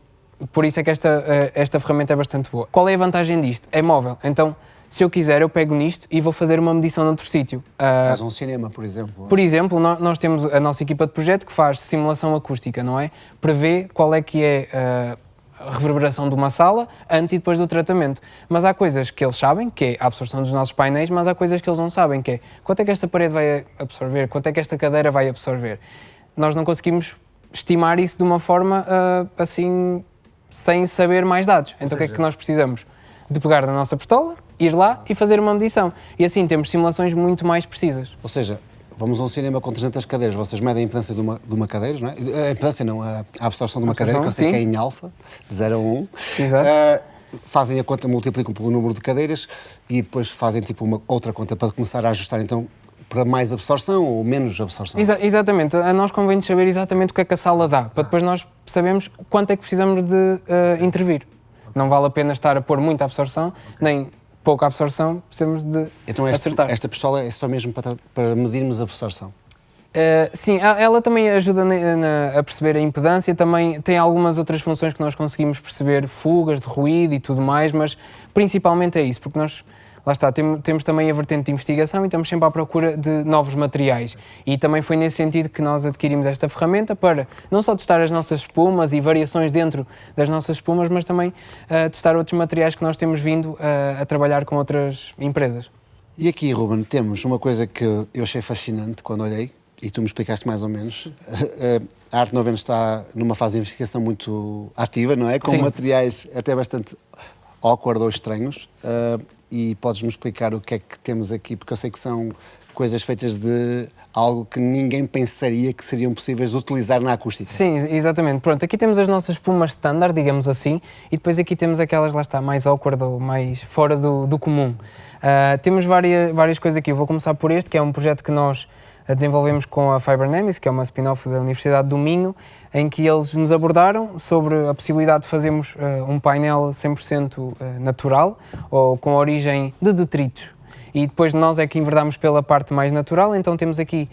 por isso é que esta ferramenta é bastante boa. Qual é a vantagem disto? É móvel, então se eu quiser eu pego nisto e vou fazer uma medição noutro sítio. Faz um cinema, por exemplo. Por exemplo, nós temos a nossa equipa de projeto que faz simulação acústica, não é? Prevê qual é que é a reverberação de uma sala antes e depois do tratamento. Mas há coisas que eles sabem, que é a absorção dos nossos painéis, mas há coisas que eles não sabem, que é quanto é que esta parede vai absorver, quanto é que esta cadeira vai absorver. Nós não conseguimos estimar isso de uma forma assim, sem saber mais dados. Então o que é que nós precisamos? De pegar na nossa pistola, ir lá e fazer uma medição. E assim temos simulações muito mais precisas. Ou seja, vamos a um cinema com 300 cadeiras, vocês medem a impedância de uma cadeira, não é? A impedância não, a absorção de uma cadeira, que eu sei sim. que é em alfa, de 0 a 1. Exato. Fazem a conta, multiplicam pelo número de cadeiras e depois fazem tipo uma outra conta para começar a ajustar então para mais absorção ou menos absorção. Exatamente. A nós convém saber exatamente o que é que a sala dá, para depois nós sabermos quanto é que precisamos de intervir. Não vale a pena estar a pôr muita absorção, nem pouca absorção, precisamos de então acertar. Esta pistola é só mesmo para medirmos a absorção? Sim, ela também ajuda a perceber a impedância, também tem algumas outras funções que nós conseguimos perceber, fugas de ruído e tudo mais, mas principalmente é isso, porque nós, lá está, temos também a vertente de investigação e estamos sempre à procura de novos materiais. E também foi nesse sentido que nós adquirimos esta ferramenta para não só testar as nossas espumas e variações dentro das nossas espumas, mas também testar outros materiais que nós temos vindo a trabalhar com outras empresas. E aqui, Ruben, temos uma coisa que eu achei fascinante quando olhei, e tu me explicaste mais ou menos. A Art Nouwen está numa fase de investigação muito ativa, não é? Com Sim. materiais até bastante awkward ou estranhos. E podes-me explicar o que é que temos aqui, porque eu sei que são coisas feitas de algo que ninguém pensaria que seriam possíveis de utilizar na acústica. Sim, exatamente. Pronto, aqui temos as nossas espumas standard, digamos assim, e depois aqui temos aquelas, lá está, mais awkward ou mais fora do comum. Temos várias coisas aqui. Eu vou começar por este, que é um projeto que nós desenvolvemos com a Fibernemis, que é uma spin-off da Universidade do Minho, em que eles nos abordaram sobre a possibilidade de fazermos um painel 100% natural, ou com origem de detritos. E depois nós é que enverdámos pela parte mais natural, então temos aqui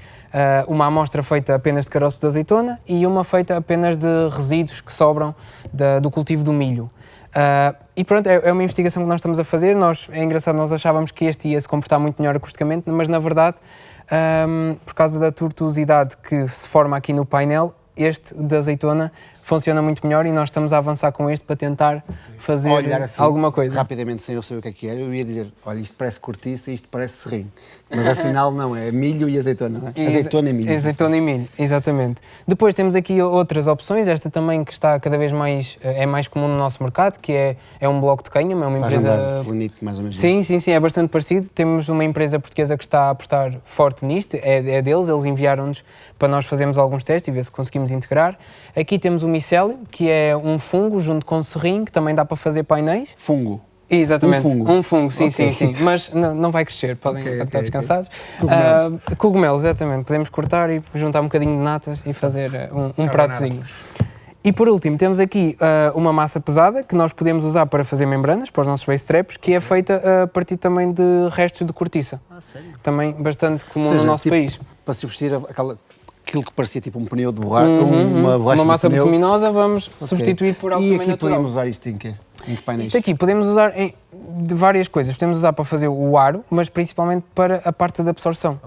uma amostra feita apenas de caroço de azeitona e uma feita apenas de resíduos que sobram do cultivo do milho. E pronto, é uma investigação que nós estamos a fazer. É engraçado, nós achávamos que este ia se comportar muito melhor acusticamente, mas na verdade, por causa da tortuosidade que se forma aqui no painel, este de azeitona funciona muito melhor e nós estamos a avançar com este para tentar fazer assim, alguma coisa. Rapidamente, sem eu saber o que era, eu ia dizer, olha, isto parece cortiça e isto parece serrinho. Mas afinal não, é milho e azeitona, não é? Azeitona e milho. Azeitona e milho, exatamente. Depois temos aqui outras opções, esta também que está cada vez mais, é mais comum no nosso mercado, que é um bloco de cânhamo, é uma Faz empresa... lembrar selenite, mais ou menos. Sim, é bastante parecido. Temos uma empresa portuguesa que está a apostar forte nisto, é deles, eles enviaram-nos para nós fazermos alguns testes e ver se conseguimos integrar. Aqui temos o micélio, que é um fungo junto com o serrinho, que também dá para fazer painéis. Fungo. Exatamente, Um fungo. sim, Okay. sim, mas não vai crescer, podem estar descansados. Cogumelos. Cogumelos, exatamente, podemos cortar e juntar um bocadinho de natas e fazer um pratozinho. E por último, temos aqui uma massa pesada que nós podemos usar para fazer membranas, para os nossos base traps, que é feita a partir também de restos de cortiça. Sério? Também bastante comum Ou seja, no nosso tipo, país. Para substituir aquilo que parecia tipo um pneu de borracha, uma borracha Uma massa de pneu. bituminosa vamos Ok. substituir por algo E também aqui natural. podemos usar isto em quê? Em que painéis? Isto aqui podemos usar de várias coisas. Podemos usar para fazer o aro, mas principalmente para a parte da absorção.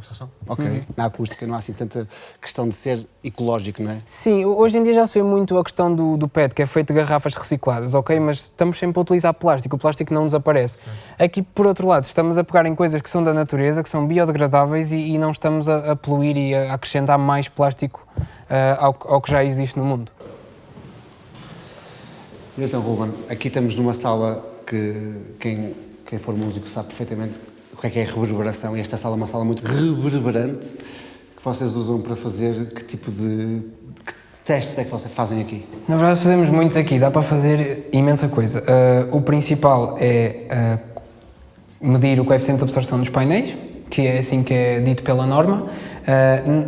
Ok. Na acústica não há assim tanta questão de ser ecológico, não é? Sim, hoje em dia já se vê muito a questão do PET, que é feito de garrafas recicladas, ok? Mas estamos sempre a utilizar plástico, o plástico não desaparece. Aqui, por outro lado, estamos a pegar em coisas que são da natureza, que são biodegradáveis e não estamos a poluir e a acrescentar mais plástico ao que já existe no mundo. E então, Ruben, aqui estamos numa sala que quem for músico sabe perfeitamente o que é reverberação, e esta sala é uma sala muito reverberante que vocês usam para fazer que tipo de que testes é que vocês fazem aqui? Na verdade fazemos muitos aqui, dá para fazer imensa coisa. O principal é medir o coeficiente de absorção dos painéis, que é assim que é dito pela norma.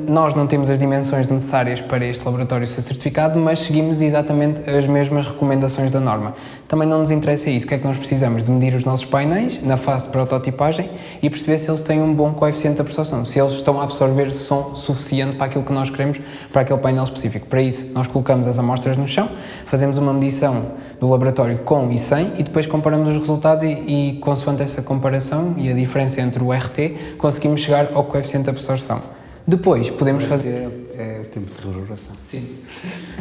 Nós não temos as dimensões necessárias para este laboratório ser certificado, mas seguimos exatamente as mesmas recomendações da norma. Também não nos interessa isso. O que é que nós precisamos? De medir os nossos painéis na fase de prototipagem e perceber se eles têm um bom coeficiente de absorção, se eles estão a absorver som suficiente para aquilo que nós queremos para aquele painel específico. Para isso, nós colocamos as amostras no chão, fazemos uma medição do laboratório com e sem e depois comparamos os resultados e consoante essa comparação e a diferença entre o RT, conseguimos chegar ao coeficiente de absorção. Depois podemos fazer... É o tempo de reverberação. Sim.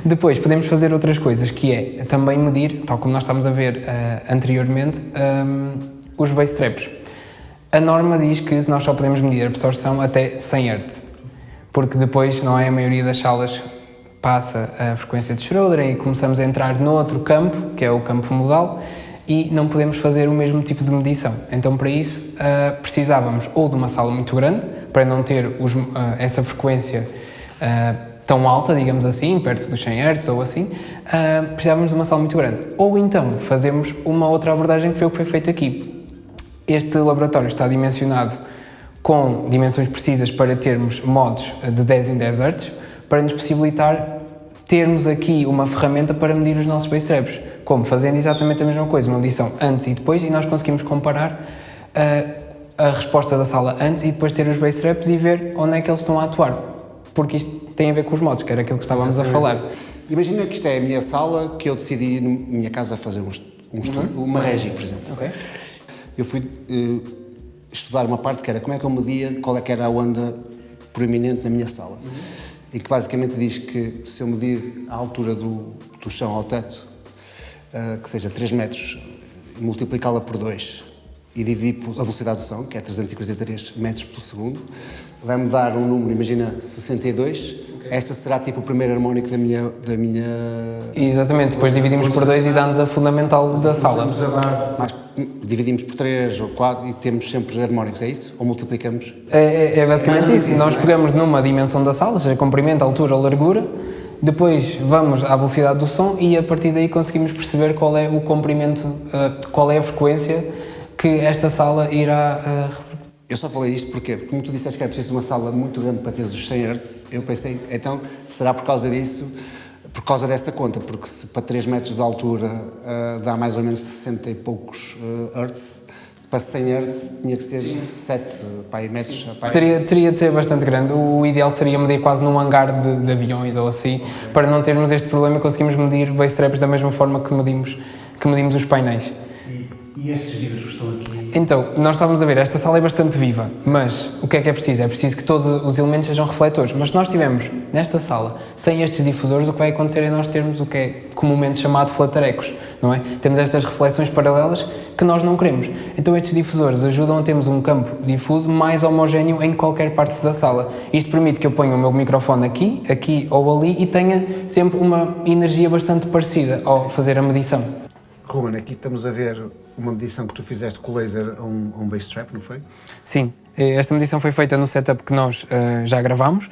Depois podemos fazer outras coisas, que é também medir, tal como nós estávamos a ver anteriormente, os base traps. A norma diz que nós só podemos medir a absorção até 100 Hz, porque depois, não é, a maioria das salas passa a frequência de Schroeder e começamos a entrar noutro campo, que é o campo modal, e não podemos fazer o mesmo tipo de medição. Então, para isso, precisávamos ou de uma sala muito grande, para não ter essa frequência tão alta, digamos assim, perto dos 100 Hz ou assim, precisávamos de uma sala muito grande. Ou então, fazemos uma outra abordagem que foi o que foi feito aqui. Este laboratório está dimensionado com dimensões precisas para termos modos de 10 em 10 Hz, para nos possibilitar termos aqui uma ferramenta para medir os nossos base traps. Como? Fazendo exatamente a mesma coisa, uma medição antes e depois, e nós conseguimos comparar a resposta da sala antes e depois ter os base traps e ver onde é que eles estão a atuar. Porque isto tem a ver com os modos, que era aquilo que estávamos a falar. Imagina que isto é a minha sala, que eu decidi na minha casa fazer um estudo, uma régie, por exemplo. Okay. Eu fui estudar uma parte que era como é que eu media qual é que era a onda proeminente na minha sala. E que basicamente diz que se eu medir a altura do chão ao teto, que seja 3 metros, multiplicá-la por 2 e dividir por a velocidade do som, que é 343 metros por segundo, vai-me dar um número, imagina, 62. Okay. Esta será tipo o primeiro harmónico da minha... Exatamente, depois dividimos por 2 e dá-nos a fundamental da sala. Dividimos por 3 ou 4 e temos sempre harmónicos, é isso? Ou multiplicamos? É basicamente isso. Nós pegamos numa dimensão da sala, seja comprimento, altura ou largura, depois vamos à velocidade do som e a partir daí conseguimos perceber qual é o comprimento, qual é a frequência que esta sala irá... Eu só falei isto porque, como tu disseste que é preciso uma sala muito grande para teres os 100 Hz, eu pensei, então, será por causa disso, por causa desta conta, porque se para 3 metros de altura dá mais ou menos 60 e poucos Hz, para 100 Hz tinha que ser 7 metros. Teria de ser bastante grande. O ideal seria medir quase num hangar de aviões ou assim, para não termos este problema e conseguimos medir base traps da mesma forma que medimos os painéis. E estes vidros que estão aqui? Então, nós estávamos a ver, esta sala é bastante viva, mas o que é preciso? É preciso que todos os elementos sejam refletores. Mas se nós tivermos nesta sala, sem estes difusores, o que vai acontecer é nós termos o que é comumente chamado flatarecos, não é? Temos estas reflexões paralelas que nós não queremos. Então estes difusores ajudam a termos um campo difuso mais homogéneo em qualquer parte da sala. Isto permite que eu ponha o meu microfone aqui ou ali e tenha sempre uma energia bastante parecida ao fazer a medição. Ruben, aqui estamos a ver uma medição que tu fizeste com o laser a um bass trap, não foi? Sim, esta medição foi feita no setup que nós já gravámos.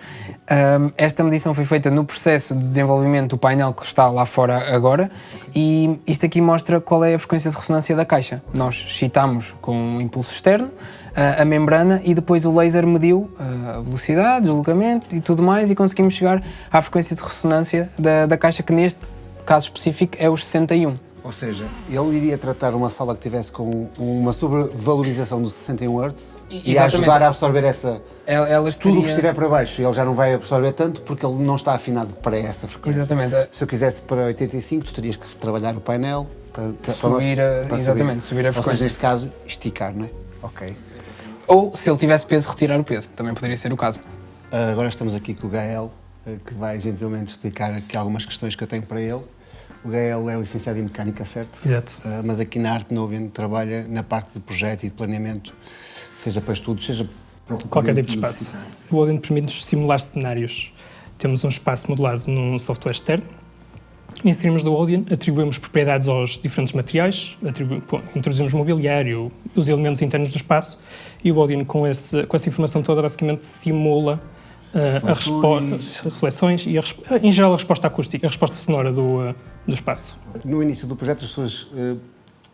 Esta medição foi feita no processo de desenvolvimento do painel que está lá fora agora e isto aqui mostra qual é a frequência de ressonância da caixa. Nós excitámos com um impulso externo a membrana e depois o laser mediu a velocidade, deslocamento e tudo mais e conseguimos chegar à frequência de ressonância da caixa que neste caso específico é os 61. Ou seja, ele iria tratar uma sala que tivesse com uma sobrevalorização dos 61 Hz e ajudar a absorver essa... Tudo o que estiver para baixo, ele já não vai absorver tanto porque ele não está afinado para essa frequência. Exatamente. Se eu quisesse para 85, tu terias que trabalhar o painel para subir a frequência. Ou seja, neste caso, esticar, não é? Ok. Ou, se ele tivesse peso, retirar o peso. Também poderia ser o caso. Agora estamos aqui com o Gael, que vai gentilmente explicar aqui algumas questões que eu tenho para ele. O Gael é licenciado em mecânica, certo? Exato. Mas aqui na Art Novien trabalha na parte de projeto e de planeamento, seja para estudos, seja para qualquer tipo de espaço. O Odin permite-nos simular cenários. Temos um espaço modelado num software externo. Inserimos do Odin, atribuímos propriedades aos diferentes materiais, introduzimos mobiliário, os elementos internos do espaço e o Odin, com essa informação toda, basicamente simula reflexões e, em geral, a resposta acústica, a resposta sonora do espaço. No início do projeto, as pessoas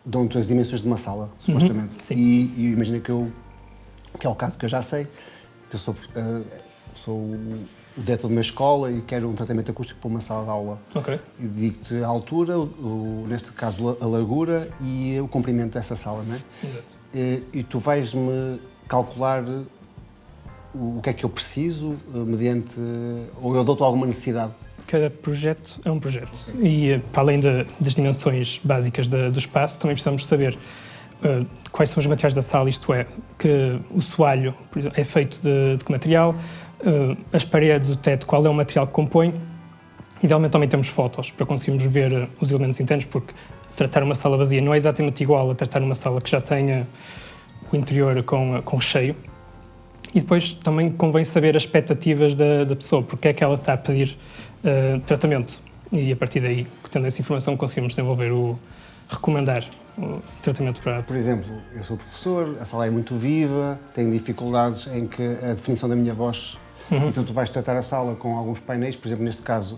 dão-te as dimensões de uma sala, supostamente. Sim. E imagina que é o caso que eu já sei, que eu sou sou o diretor de uma escola e quero um tratamento acústico para uma sala de aula. Ok. E digo-te a altura, neste caso a largura e o comprimento dessa sala, não é? Exato. E tu vais-me calcular o que é que eu preciso, mediante... ou eu dou-te alguma necessidade? Cada projeto é um projeto. E para além das dimensões básicas do espaço, também precisamos saber quais são os materiais da sala, isto é, que o soalho, por exemplo, é feito de que material, as paredes, o teto, qual é o material que compõe. Idealmente também temos fotos para conseguirmos ver os elementos internos, porque tratar uma sala vazia não é exatamente igual a tratar uma sala que já tenha o interior com recheio. E depois também convém saber as expectativas da pessoa, porque é que ela está a pedir tratamento. E a partir daí, tendo essa informação, conseguimos desenvolver recomendar o tratamento para... Por exemplo, eu sou professor, a sala é muito viva, tenho dificuldades em que a definição da minha voz... Então tu vais tratar a sala com alguns painéis, por exemplo, neste caso,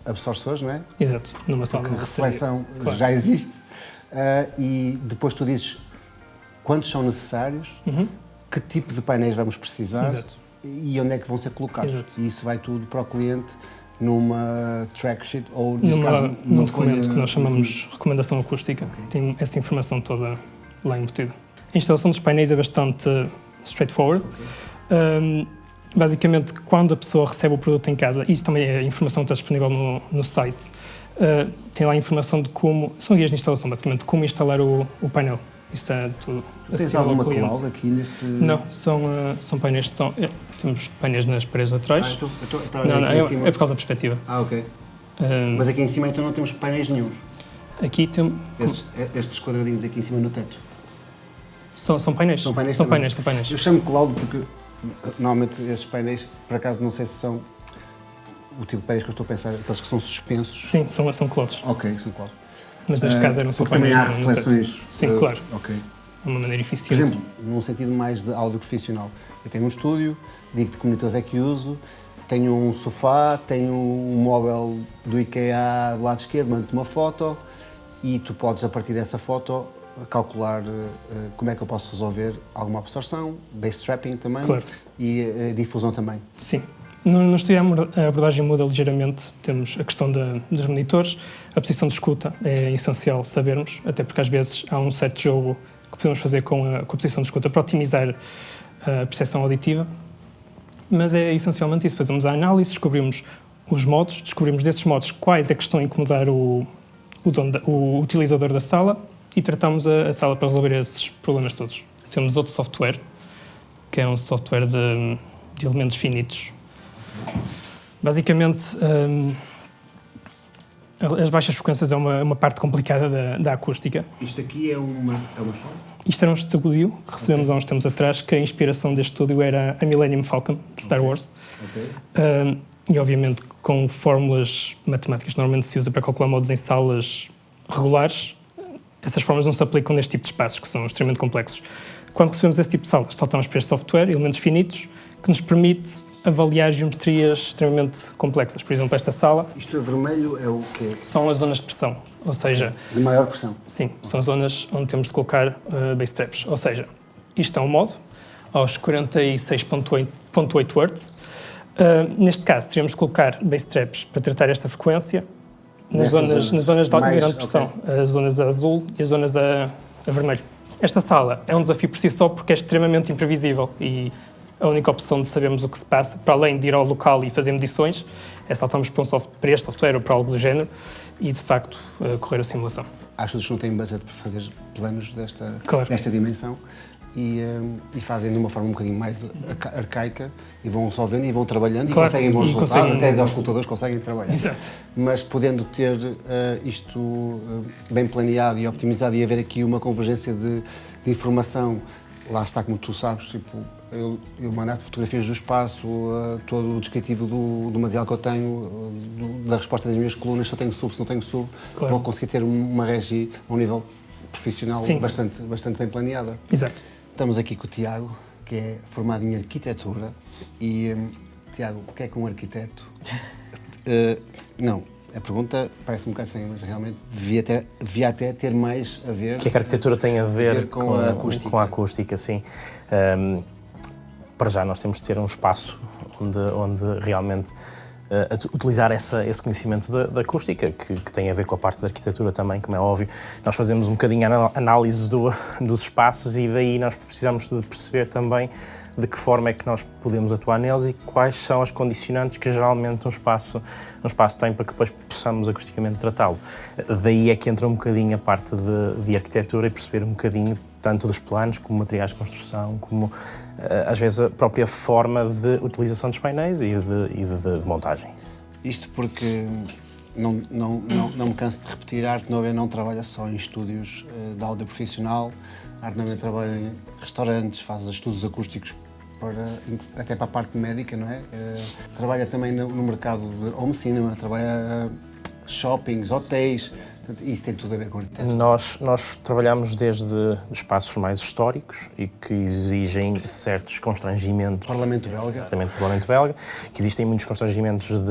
absorções, não é? Exato, numa sala. Porque reflexão claro. já existe. E depois tu dizes quantos são necessários, que tipo de painéis vamos precisar. Exato. E onde é que vão ser colocados. Exato. E isso vai tudo para o cliente numa track sheet ou, neste caso, num folha... documento que nós chamamos recomendação acústica. Okay. Tem essa informação toda lá embutida. A instalação dos painéis é bastante straightforward. Basicamente, quando a pessoa recebe o produto em casa, isso também é a informação que está disponível no site, tem lá a informação de como... São guias de instalação, basicamente, de como instalar o painel. Isso está tudo Tens acessível ao alguma cliente. cloud aqui neste... Não, são painéis que estão... temos painéis nas paredes laterais. Não, Não, aqui em cima. é por causa da perspectiva. Ok. Mas aqui em cima então não temos painéis nenhuns. Aqui temos... Estes quadradinhos aqui em cima no teto. São painéis. São painéis São também. painéis, são painéis. Eu chamo cloud porque normalmente esses painéis, por acaso não sei se são o tipo de painéis que eu estou a pensar, aqueles que são suspensos. Sim, são clouds. Ok, são clouds. Mas neste caso eram só porque também painéis. há no teto. reflexões. Sim, claro. Ok. De uma maneira Por eficiente. exemplo, num sentido mais de áudio profissional, eu tenho um estúdio, digo-te que monitores é que uso, tenho um sofá, tenho um móvel do IKEA do lado esquerdo, mando-te uma foto e tu podes, a partir dessa foto, calcular como é que eu posso resolver alguma absorção, bass trapping também, Claro. e difusão também. Sim. No estúdio a abordagem muda ligeiramente. Temos a questão dos monitores, a posição de escuta é essencial sabermos, até porque às vezes há um certo jogo que podemos fazer com a posição de escuta para otimizar a percepção auditiva, mas é essencialmente isso. Fazemos a análise, descobrimos os modos, descobrimos desses modos quais é que estão a incomodar o utilizador da sala e tratamos a sala para resolver esses problemas todos. Temos outro software, que é um software de elementos finitos. Basicamente, as baixas frequências é uma parte complicada da acústica. Isto aqui é uma sala? Isto era um estúdio que recebemos há uns tempos atrás, que a inspiração deste estúdio era a Millennium Falcon, de Star Wars. Ok. E, obviamente, com fórmulas matemáticas que normalmente se usa para calcular modos em salas regulares, essas fórmulas não se aplicam neste tipo de espaços, que são extremamente complexos. Quando recebemos esse tipo de salas, saltamos para este software, elementos finitos, que nos permite avaliar geometrias extremamente complexas. Por exemplo, esta sala... Isto a vermelho é o quê? São as zonas de pressão, ou seja... De maior pressão? Sim, são as zonas onde temos de colocar bass traps. Ou seja, isto é um modo, aos 46.8 Hz. Neste caso, teríamos de colocar bass traps para tratar esta frequência nas zonas de alta grande pressão, okay. As zonas a azul e as zonas a vermelho. Esta sala é um desafio por si só porque é extremamente imprevisível e a única opção de sabermos o que se passa, para além de ir ao local e fazer medições, é saltarmos para este software ou para algo do género e, de facto, correr a simulação. Achas que não têm budget para fazer planos claro. desta dimensão e fazem de uma forma um bocadinho mais arcaica e vão resolvendo e vão trabalhando claro. E conseguem bons resultados, até os escutadores conseguem trabalhar. Exato. Mas podendo ter isto bem planeado e optimizado e haver aqui uma convergência de informação, lá está, como tu sabes, tipo, eu mandar-te fotografias do espaço, todo o descritivo do material que eu tenho, da resposta das minhas colunas, se eu tenho sub, se não tenho sub, claro. Vou conseguir ter uma regi a um nível profissional bastante bem planeada. Exato. Estamos aqui com o Tiago, que é formado em arquitetura. E, Tiago, o que é que um arquiteto... não, a pergunta parece um bocado estranha, mas realmente devia até ter mais a ver... O que é que a arquitetura tem a ver com a acústica? Com a acústica, sim. Para já nós temos de ter um espaço onde realmente utilizar esse conhecimento da acústica, que tem a ver com a parte da arquitetura também, como é óbvio. Nós fazemos um bocadinho a análise dos espaços e daí nós precisamos de perceber também de que forma é que nós podemos atuar neles e quais são as condicionantes que geralmente um espaço tem para que depois possamos acusticamente tratá-lo. Daí é que entra um bocadinho a parte de arquitetura e perceber um bocadinho tanto dos planos como materiais de construção, como às vezes a própria forma de utilização dos painéis e de montagem. Isto porque, não me canso de repetir, a Art Novien não trabalha só em estúdios de áudio profissional, a Art Novien trabalha em restaurantes, faz estudos acústicos até para a parte médica, não é? Trabalha também no mercado de home cinema, trabalha shoppings, hotéis. Isso tem tudo a ver com arquitetura. Nós trabalhamos desde espaços mais históricos e que exigem certos constrangimentos. Parlamento belga. Exatamente, Parlamento belga, que existem muitos constrangimentos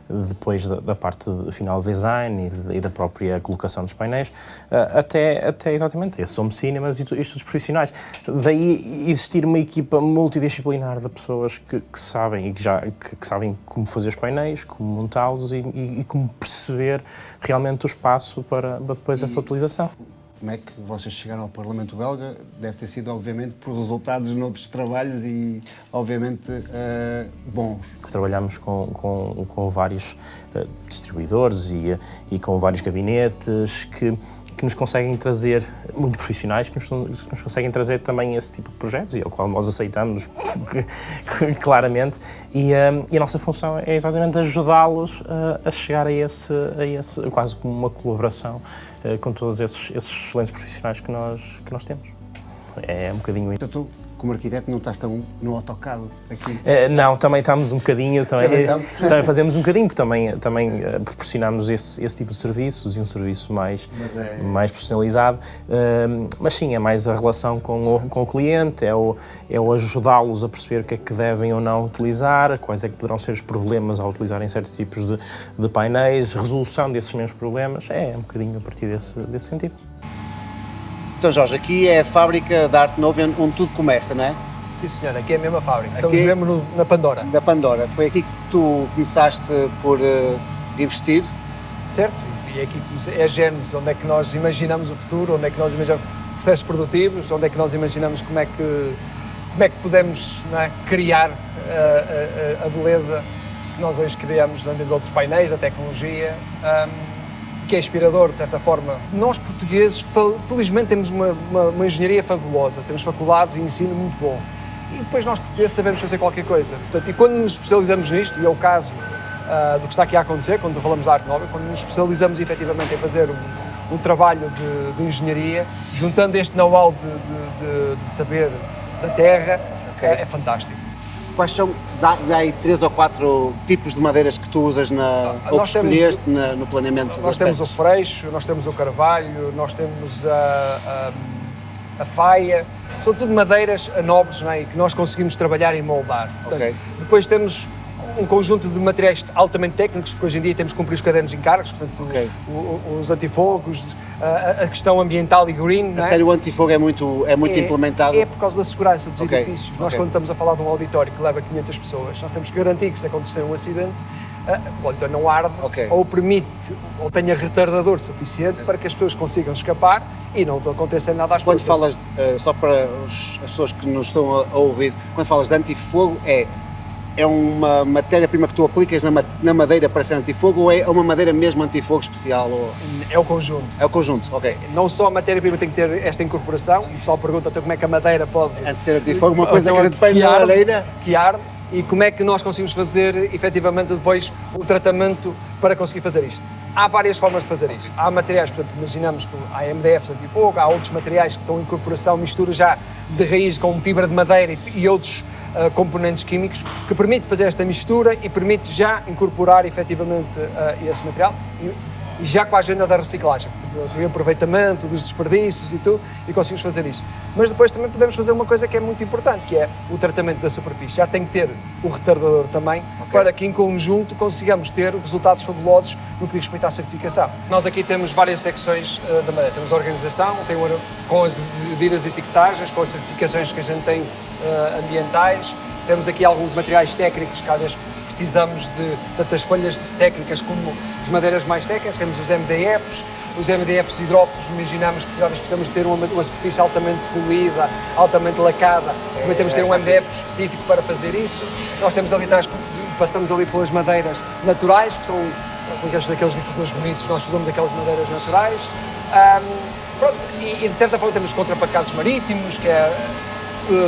depois da parte final do design e da própria colocação dos painéis, até exatamente esses home cinemas e estudos profissionais. Daí existir uma equipa multidisciplinar de pessoas que sabem que sabem como fazer os painéis, como montá-los e como perceber realmente o espaço para depois essa utilização. Como é que vocês chegaram ao Parlamento belga? Deve ter sido, obviamente, por resultados noutros trabalhos e, obviamente, bons. Trabalhamos com vários distribuidores e com vários gabinetes que nos conseguem trazer, muito profissionais, que nos conseguem trazer também esse tipo de projetos e ao qual nós aceitamos claramente e a nossa função é exatamente ajudá-los a chegar a esse quase como uma colaboração com todos esses excelentes profissionais que nós temos. É um bocadinho isso. Então, tu, como arquiteto, não estás tão no AutoCAD aqui? Não, também estamos um bocadinho, também fazemos um bocadinho, porque também proporcionamos esse tipo de serviços e um serviço mais personalizado, mas sim, é mais a relação com o cliente, é o ajudá-los a perceber o que é que devem ou não utilizar, quais é que poderão ser os problemas ao utilizarem certos tipos de painéis, resolução desses mesmos problemas, é um bocadinho a partir desse sentido. Então, Jorge, aqui é a fábrica da Art Novien onde tudo começa, não é? Sim, senhor, aqui é a mesma fábrica. Estamos Aqui- mesmo na Pandora. Da Pandora. Foi aqui que tu começaste por investir. Certo? E aqui é a gênese, onde é que nós imaginamos o futuro, onde é que nós imaginamos processos produtivos, onde é que nós imaginamos como é que podemos, não é, criar a beleza que nós hoje criamos a nível dos painéis, da tecnologia, que é inspirador, de certa forma. Nós, portugueses, felizmente temos uma engenharia fabulosa, temos faculdades e ensino muito bom. E depois nós, portugueses, sabemos fazer qualquer coisa. Portanto, e quando nos especializamos nisto, e é o caso do que está aqui a acontecer, quando falamos da Art Novien, quando nos especializamos efetivamente em fazer um trabalho de engenharia, juntando este know-how de saber da terra, é fantástico. Quais são, dá aí 3 ou 4 tipos de madeiras que tu usas ou que escolheste no planeamento Nós das temos peças? o freixo, nós temos o carvalho, nós temos a faia, são tudo madeiras nobres, não é? Que nós conseguimos trabalhar e moldar. Portanto, depois temos um conjunto de materiais altamente técnicos, porque hoje em dia temos que cumprir os cadernos de encargos, portanto, os antifogos, a questão ambiental e green. A sério, o antifogo é muito implementado? É por causa da segurança dos edifícios. Nós, quando estamos a falar de um auditório que leva 500 pessoas, nós temos que garantir que, se acontecer um acidente, o auditório não arde, ou permite, ou tenha retardador suficiente para que as pessoas consigam escapar e não aconteça nada às pessoas. Quando falas, só para as pessoas que nos estão a ouvir, quando falas de antifogo, é uma matéria-prima que tu aplicas na madeira para ser antifogo ou é uma madeira mesmo antifogo especial? Ou... É o conjunto. É o conjunto, ok. Não só a matéria-prima tem que ter esta incorporação, o pessoal pergunta até como é que a madeira pode... Antes de ser antifogo, uma coisa que a gente põe na madeira... Que arde, e como é que nós conseguimos fazer, efetivamente, depois o tratamento para conseguir fazer isto. Há várias formas de fazer isto. Há materiais, portanto, imaginamos que há MDFs antifogo, há outros materiais que estão em incorporação, mistura já de raiz com fibra de madeira e outros componentes químicos, que permite fazer esta mistura e permite já incorporar efetivamente esse material e já com a agenda da reciclagem, do reaproveitamento, dos desperdícios e tudo, e conseguimos fazer isso. Mas depois também podemos fazer uma coisa que é muito importante, que é o tratamento da superfície. Já tem que ter o retardador também, para que em conjunto consigamos ter resultados fabulosos no que diz respeito à certificação. Nós aqui temos várias secções da madeira. Temos a organização, com as devidas etiquetagens, com as certificações que a gente tem ambientais, temos aqui alguns materiais técnicos que às vezes precisamos de, tanto as folhas técnicas como as madeiras mais técnicas. Temos os MDFs hidrófobos, imaginamos que às vezes precisamos ter uma superfície altamente polida, altamente lacada. Também temos de ter um MDF específico para fazer isso. Nós temos ali atrás, passamos ali pelas madeiras naturais, que são aqueles difusores bonitos, nós usamos aquelas madeiras naturais. Pronto, e de certa forma temos contrapacados marítimos, que é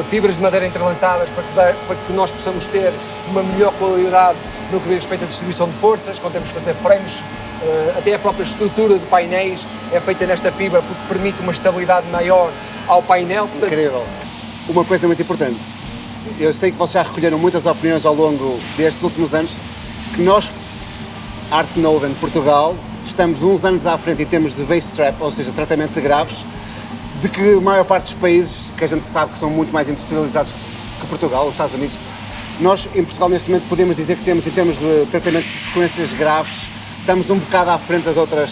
fibras de madeira entrelaçadas para que nós possamos ter uma melhor qualidade no que diz respeito à distribuição de forças, quando temos de fazer frames, até a própria estrutura de painéis é feita nesta fibra porque permite uma estabilidade maior ao painel. Portanto, incrível. Uma coisa muito importante, eu sei que vocês já recolheram muitas opiniões ao longo destes últimos anos, que nós, Art Noven Portugal, estamos uns anos à frente em termos de base trap, ou seja, tratamento de graves, de que a maior parte dos países, que a gente sabe que são muito mais industrializados que Portugal, os Estados Unidos, nós em Portugal neste momento podemos dizer que temos, em termos de tratamento de frequências graves, estamos um bocado à frente das outras.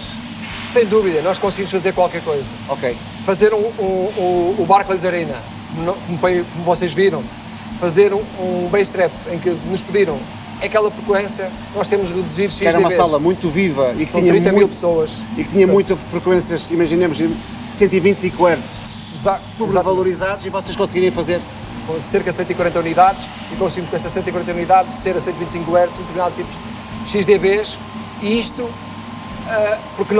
Sem dúvida, nós conseguimos fazer qualquer coisa. Ok. Fazer o Barclays Arena, como vocês viram, fazer um base trap em que nos pediram aquela frequência, nós temos de reduzir X. Era uma sala muito viva e que São tinha 30 mil pessoas. E que tinha muitas frequências, imaginemos, 125 Hz sobrevalorizados e vocês conseguiriam fazer com cerca de 140 unidades e conseguimos com essas 140 unidades ser a 125 Hz em determinados tipos de XDBs e isto porque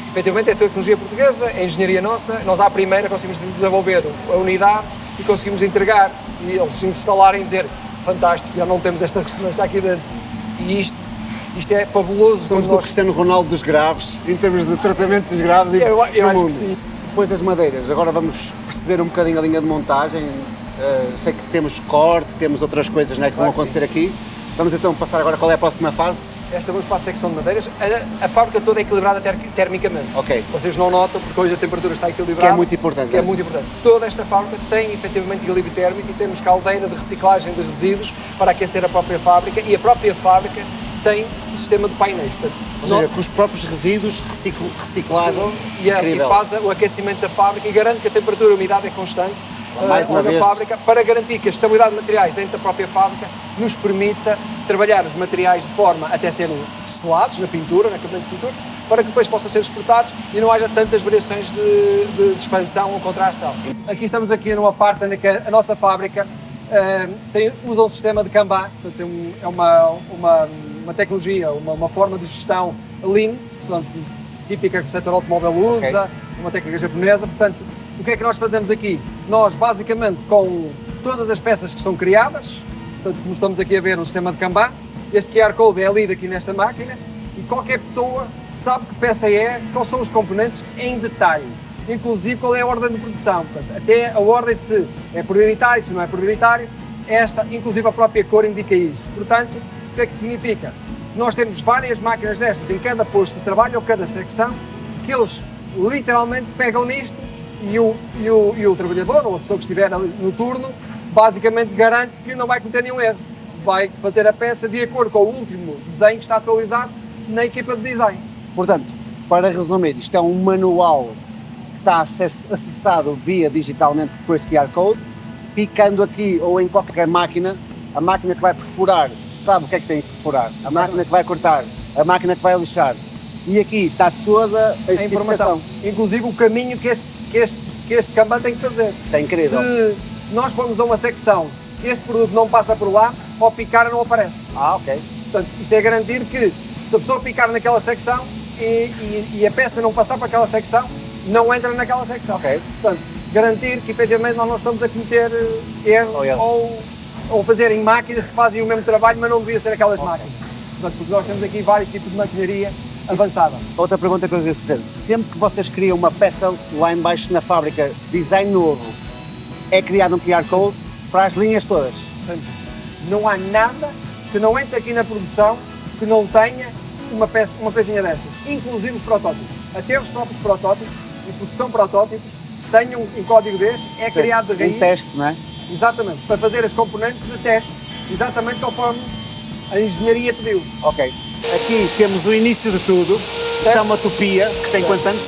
efetivamente é tecnologia portuguesa, é engenharia nossa, nós à primeira conseguimos desenvolver a unidade e conseguimos entregar e eles se instalarem e dizer fantástico, já não temos esta ressonância aqui dentro e isto é fabuloso. Somos o Cristiano Ronaldo dos graves, em termos de tratamento dos graves eu no acho mundo. que sim. Depois das madeiras, agora vamos perceber um bocadinho a linha de montagem. Sei que temos corte, temos outras coisas, né, que vão acontecer aqui. Vamos então passar agora qual é a próxima fase. Vamos para a secção de madeiras. A fábrica toda é equilibrada termicamente. Ok. Vocês não notam porque hoje a temperatura está equilibrada. Que é muito importante. Que é muito importante. Toda esta fábrica tem efetivamente equilíbrio térmico e temos caldeira de reciclagem de resíduos para aquecer a própria fábrica e a própria fábrica tem um sistema de painéis. Portanto, ou seja, com os próprios resíduos reciclagem e faz o aquecimento da fábrica e garante que a temperatura e a umidade é constante. Mais uma vez, fábrica, para garantir que a estabilidade de materiais dentro da própria fábrica nos permita trabalhar os materiais de forma até serem selados na pintura, na acabamento de pintura, para que depois possam ser exportados e não haja tantas variações de expansão ou contração. Aqui estamos numa parte onde a nossa fábrica usa um sistema de Kanban, portanto, é uma tecnologia, uma forma de gestão lean, típica que o setor automóvel usa, uma técnica japonesa, portanto, o que é que nós fazemos aqui? Nós, basicamente, com todas as peças que são criadas, portanto, como estamos aqui a ver no sistema de Kanban, este QR Code é lido aqui nesta máquina e qualquer pessoa sabe que peça é, quais são os componentes em detalhe, inclusive qual é a ordem de produção, portanto, até a ordem se é prioritário, se não é prioritário, inclusive a própria cor indica isso. Portanto, o que é que significa? Nós temos várias máquinas destas em cada posto de trabalho ou cada secção, que eles literalmente pegam nisto e o trabalhador ou a pessoa que estiver no turno basicamente garante que não vai cometer nenhum erro. Vai fazer a peça de acordo com o último desenho que está atualizado na equipa de design. Portanto, para resumir, isto é um manual que está acessado via digitalmente por este QR Code, picando aqui ou em qualquer máquina, a máquina que vai perfurar sabe o que é que tem que perfurar, a máquina que vai cortar, a máquina que vai lixar. E aqui está toda a informação, inclusive o caminho que este Kanban tem que fazer. Isso é incrível. Se nós formos a uma secção que este produto não passa por lá, ao picar não aparece. Ok. Portanto, isto é garantir que se a pessoa picar naquela secção e a peça não passar para aquela secção, não entra naquela secção. Ok. Portanto, garantir que efetivamente nós não estamos a cometer erros ou fazerem máquinas que fazem o mesmo trabalho, mas não deviam ser aquelas máquinas. Portanto, porque nós temos aqui vários tipos de maquinaria avançada. Outra pergunta que eu queria fazer, sempre que vocês criam uma peça lá em baixo na fábrica, design novo, é criado um QR Code para as linhas todas? Sempre. Não há nada que não entre aqui na produção que não tenha uma coisinha destas, inclusive os protótipos. Até os próprios protótipos, e porque são protótipos, tenham um código destes, criado de raiz. Um teste, não é? Exatamente, para fazer as componentes de teste, exatamente conforme a engenharia pediu. Ok. Aqui temos o início de tudo. Isto é uma utopia que tem quantos anos?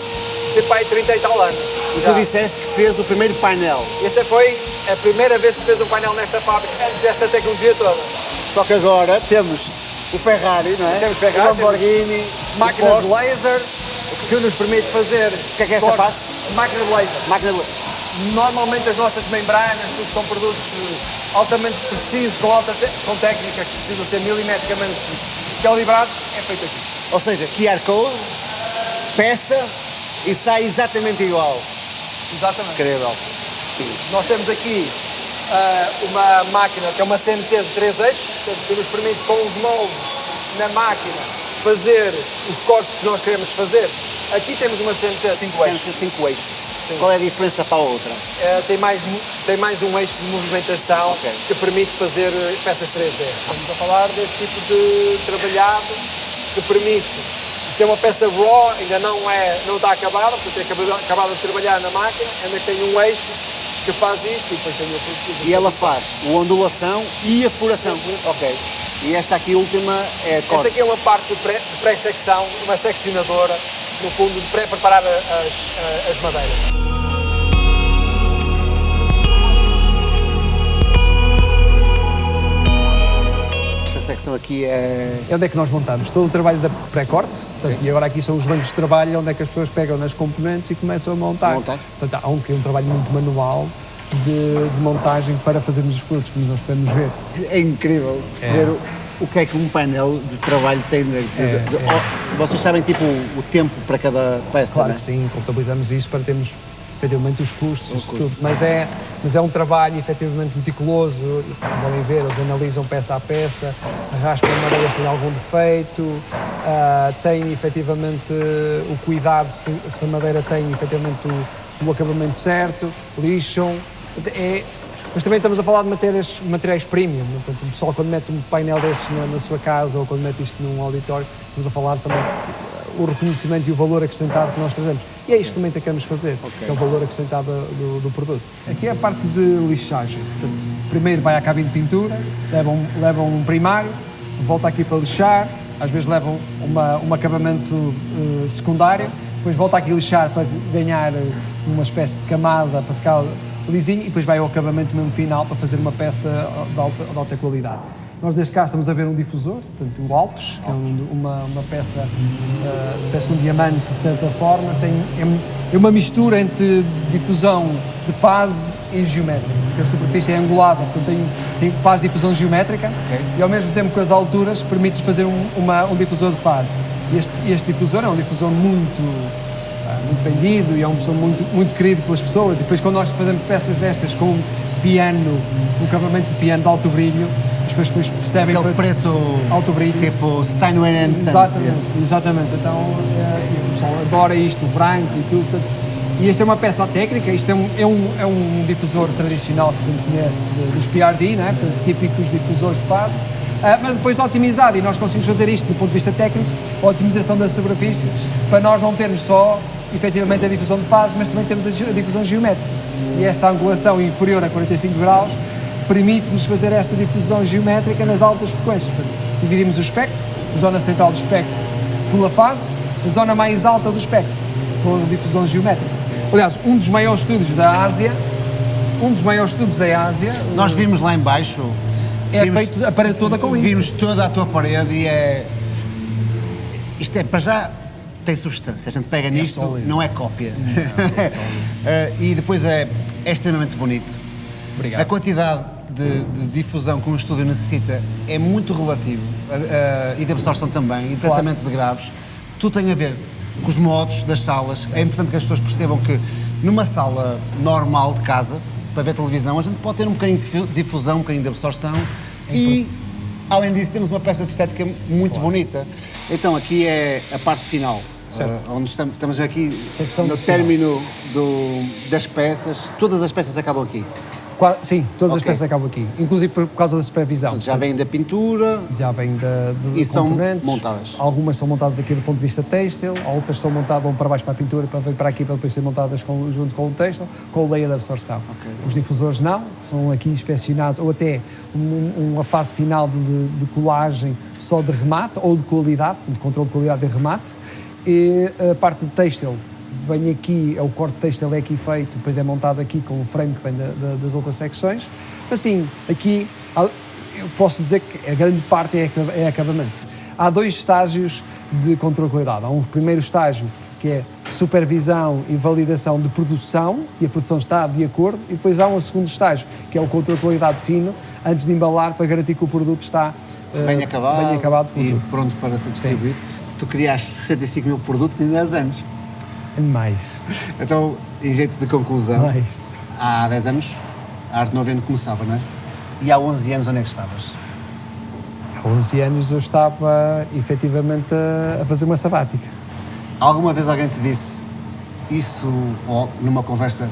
Isto é para aí 30 e tal anos. E tu disseste que fez o primeiro painel. Esta foi a primeira vez que fez um painel nesta fábrica, antes desta tecnologia toda. Só que agora temos o Ferrari, não é? Temos Ferrari, o Lamborghini, Máquinas o de Porsche. laser, que nos permite fazer... O que é que esta faz? Máquina de laser. Máquina de... Normalmente as nossas membranas, tudo são produtos altamente precisos, com técnica que precisam ser milimetricamente calibrados, é feito aqui. Ou seja, QR Code, peça e sai exatamente igual. Exatamente. Incrível. Nós temos aqui uma máquina que é uma CNC de 3 eixos, que nos permite, com os moldes na máquina, fazer os cortes que nós queremos fazer. Aqui temos uma CNC de 5 eixos. 5 eixos. Sim. Qual é a diferença para a outra? Tem mais um eixo de movimentação que permite fazer peças 3D. Estamos a falar deste tipo de trabalhado que permite. Isto é uma peça raw, ainda não está acabada, porque é acabado de trabalhar na máquina, ainda tem um eixo que faz isto e depois tem a... E ela faz a ondulação e a furação. Ok. E esta aqui última é a corte. Esta aqui é uma parte de pré-secção, uma seccionadora, no fundo, de pré-preparar as madeiras. Esta secção aqui é... É onde é que nós montamos todo o trabalho da pré-corte, e agora aqui são os bancos de trabalho onde é que as pessoas pegam nas componentes e começam a montar. Portanto, há um trabalho muito manual de montagem para fazermos os produtos, como nós podemos ver. É incrível perceber o que é que um painel de trabalho tem. Vocês sabem, tipo, o tempo para cada peça, claro, não é? Que sim, contabilizamos isso para termos efetivamente os custos, tudo. Mas é um trabalho efetivamente meticuloso, podem ver, eles analisam peça a peça, raspam a madeira se tem algum defeito, têm efetivamente o cuidado se a madeira tem efetivamente o acabamento certo, lixam, mas também estamos a falar de materiais premium, portanto, o pessoal quando mete um painel destes na sua casa ou quando mete isto num auditório, estamos a falar também o reconhecimento e o valor acrescentado que nós trazemos. E é isto também que queremos fazer, que é o valor acrescentado do produto. Aqui é a parte de lixagem. Portanto, primeiro vai à cabine de pintura, levam um primário, volta aqui para lixar, às vezes levam um acabamento secundário, depois volta aqui a lixar para ganhar uma espécie de camada para ficar lisinho e depois vai ao acabamento mesmo final para fazer uma peça de alta qualidade. Nós, neste caso, estamos a ver um difusor, portanto, o Alpes, que é uma peça, um diamante, de certa forma, é uma mistura entre difusão de fase e geométrica, porque a superfície é angulada, portanto, faz difusão geométrica e, ao mesmo tempo, com as alturas, permite fazer um difusor de fase. Este difusor é um difusor muito vendido e é um difusor muito querido pelas pessoas, e depois, quando nós fazemos peças destas com piano, um acabamento de piano de alto brilho, as pessoas depois percebem aquele preto alto brilho, tipo Steinway & Sons. Exatamente. Então o pessoal adora isto, o branco e tudo. E esta é uma peça técnica, isto é um difusor tradicional que a gente conhece dos PRD, né? Portanto, típicos difusores de fase, mas depois otimizado, e nós conseguimos fazer isto do ponto de vista técnico, a otimização das superfícies, para nós não termos só efetivamente a difusão de fase, mas também temos a difusão geométrica. E esta angulação inferior a 45 graus permite-nos fazer esta difusão geométrica nas altas frequências. Portanto, dividimos o espectro, a zona central do espectro pela fase, a zona mais alta do espectro com a difusão geométrica. Aliás, um dos maiores estúdios da Ásia, nós vimos lá em baixo, feito a parede toda com isto. Vimos toda a tua parede e isto para já tem substância, a gente pega nisto, sólido. Não é cópia. E depois é extremamente bonito. Obrigado. A quantidade de difusão que um estúdio necessita é muito relativo, e de absorção também, e de tratamento de graves. Tudo tem a ver com os modos das salas. Sim. É importante que as pessoas percebam que numa sala normal de casa, para ver televisão, a gente pode ter um bocadinho de difusão, um bocadinho de absorção e, além disso, temos uma peça de estética muito bonita. Então, aqui é a parte final, onde estamos aqui no término das peças. Todas as peças acabam aqui. Sim, todas as peças acabam aqui, inclusive por causa da supervisão. Já vêm da pintura. Já vêm e são componentes. Montadas. Algumas são montadas aqui do ponto de vista têxtil, outras são montadas, vão para baixo para a pintura, para vir para aqui para depois ser montadas junto com o têxtil, com o layer de absorção. Os difusores não, são aqui inspecionados, ou até uma fase final de colagem só de remate ou de qualidade, de controle de qualidade de remate, e a parte de têxtil vem aqui, é o corte de texto, ele é aqui feito, depois é montado aqui com o frame que vem das outras secções. Assim, aqui eu posso dizer que a grande parte é acabamento. Há 2 estágios de controle de qualidade. Há um primeiro estágio que é supervisão e validação de produção, e a produção está de acordo, e depois há um segundo estágio, que é o controle de qualidade fino, antes de embalar, para garantir que o produto está Bem acabado e tudo. pronto para ser distribuído. Tu criaste 65 mil produtos em 10 anos. Mais. Então, em jeito de conclusão, Mais. há 10 anos a Arte Novena começava, não é? E há 11 anos onde é que estavas? Há 11 anos eu estava, efetivamente, a fazer uma sabática. Alguma vez alguém te disse isso, ou numa conversa,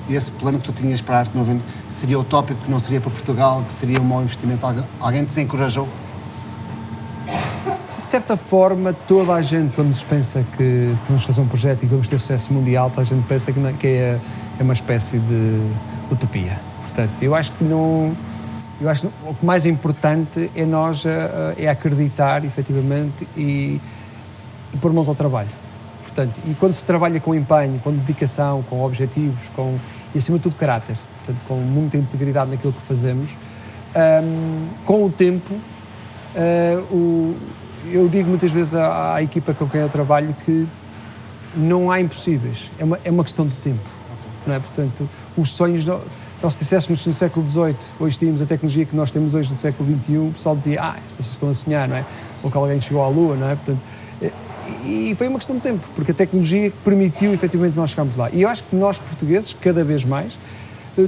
esse plano que tu tinhas para a Arte Novena seria utópico, que não seria para Portugal, que seria um mau investimento? Alguém te desencorajou? De certa forma, toda a gente, quando se pensa que vamos fazer um projeto e que vamos ter sucesso mundial, toda a gente pensa que é uma espécie de utopia. Portanto, eu acho que o que mais importante é nós é acreditar, efetivamente, e pôr mãos ao trabalho. Portanto, e quando se trabalha com empenho, com dedicação, com objetivos, e acima de tudo caráter, portanto, com muita integridade naquilo que fazemos, com o tempo, eu digo muitas vezes à equipa com quem eu trabalho que não há impossíveis, é uma questão de tempo. Não é? Portanto, os sonhos, nós se dissessemos no século XVIII, hoje tínhamos a tecnologia que nós temos hoje no século XXI, o pessoal dizia, vocês estão a sonhar, não é? Ou que alguém chegou à Lua, não é? Portanto, e foi uma questão de tempo, porque a tecnologia permitiu efetivamente nós chegarmos lá. E eu acho que nós, portugueses, cada vez mais,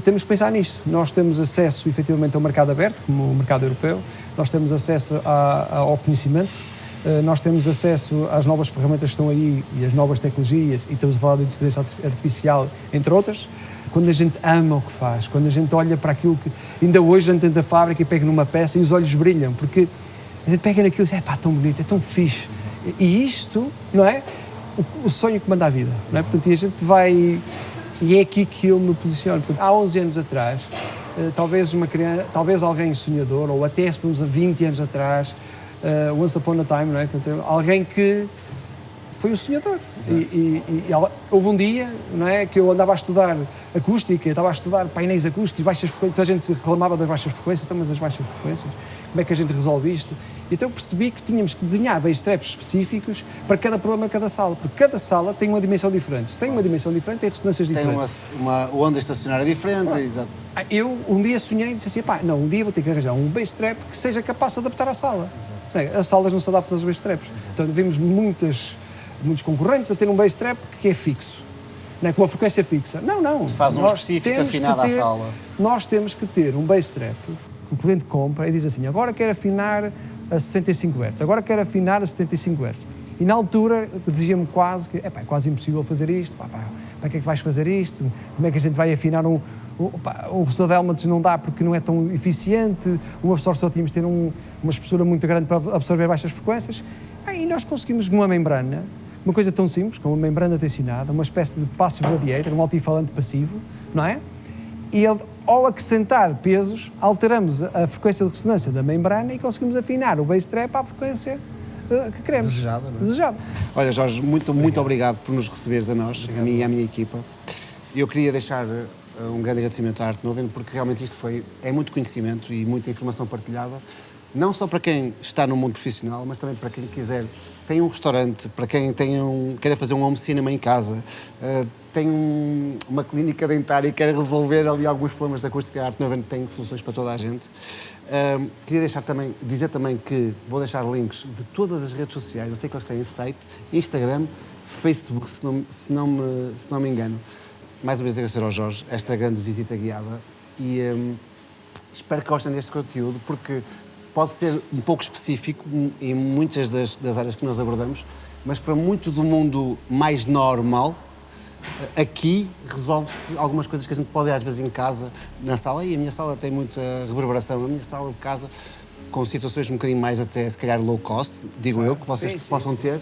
temos que pensar nisso. Nós temos acesso efetivamente ao mercado aberto, como o mercado europeu, nós temos acesso ao conhecimento, nós temos acesso às novas ferramentas que estão aí e às novas tecnologias, e estamos a falar de inteligência artificial, entre outras. Quando a gente ama o que faz, quando a gente olha para aquilo que... Ainda hoje, dentro da fábrica, e pega numa peça e os olhos brilham, porque a gente pega naquilo e diz, tão bonito, é tão fixe. E isto, não é? O sonho que manda a vida, não é? Portanto, e a gente vai... E é aqui que eu me posiciono. Portanto, há 11 anos atrás, talvez uma criança, talvez alguém sonhador, ou até há 20 anos atrás, once upon a time, não é? Portanto, alguém que foi um sonhador. E houve um dia, não é, que eu andava a estudar acústica, estava a estudar painéis acústicos, baixas frequências, toda a gente se reclamava das baixas frequências, então, mas as baixas frequências, como é que a gente resolve isto? Então eu percebi que tínhamos que desenhar bass traps específicos para cada problema de cada sala, porque cada sala tem uma dimensão diferente. Se tem uma dimensão diferente, tem ressonâncias diferentes. Tem uma onda estacionária diferente, exato. Eu um dia sonhei e disse assim, um dia vou ter que arranjar um bass trap que seja capaz de adaptar à sala. Exato. As salas não se adaptam aos bass traps. Então vimos muitos concorrentes a ter um bass trap que é fixo, não é? Com uma frequência fixa. Não. Faz um específico afinado à sala. Nós temos que ter um bass trap que o cliente compra e diz assim, agora quero afinar a 65 Hz, agora quero afinar a 75 Hz. E na altura dizia-me quase que é quase impossível fazer isto, para que é que vais fazer isto? Como é que a gente vai afinar um ressoador de Helmets? Não dá porque não é tão eficiente, um absorção tínhamos de ter uma espessura muito grande para absorver baixas frequências. E nós conseguimos uma membrana, uma coisa tão simples, como uma membrana tensionada, uma espécie de passive radiator, um altifalante passivo, não é? E ao acrescentar pesos, alteramos a frequência de ressonância da membrana e conseguimos afinar o bass trap à frequência que queremos. Desejada, não é? Desejada. Olha, Jorge, muito obrigado por nos receberes a nós, a mim e à minha equipa. Eu queria deixar um grande agradecimento à Arte Novena, porque realmente isto é muito conhecimento e muita informação partilhada, não só para quem está no mundo profissional, mas também para quem quiser. Tem um restaurante, para quem queira fazer um home cinema em casa, tem uma clínica dentária e quer resolver ali alguns problemas da acústica, a Arte Novena tem soluções para toda a gente. Queria dizer também que vou deixar links de todas as redes sociais, eu sei que eles têm site, Instagram, Facebook, se não me engano. Mais uma vez agradecer ao Jorge esta grande visita guiada e espero que gostem deste conteúdo, porque pode ser um pouco específico em muitas das áreas que nós abordamos, mas para muito do mundo mais normal, aqui resolve-se algumas coisas que a gente pode ir às vezes em casa, na sala, e a minha sala tem muita reverberação, a minha sala de casa, com situações um bocadinho mais até, se calhar, low cost, digo eu, que vocês possam ter,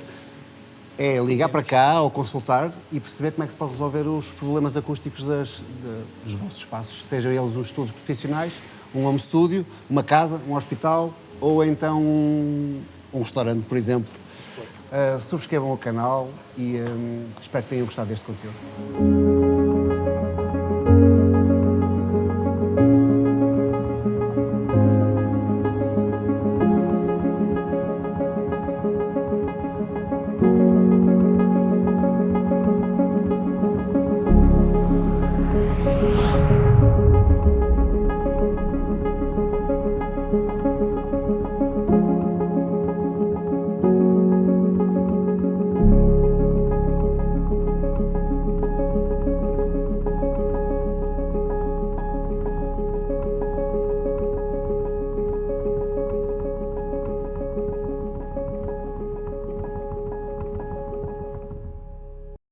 é ligar para cá ou consultar e perceber como é que se pode resolver os problemas acústicos dos vossos espaços, sejam eles os estudos profissionais, um home studio, uma casa, um hospital ou então um restaurante, por exemplo. subscrevam o canal e espero que tenham gostado deste conteúdo.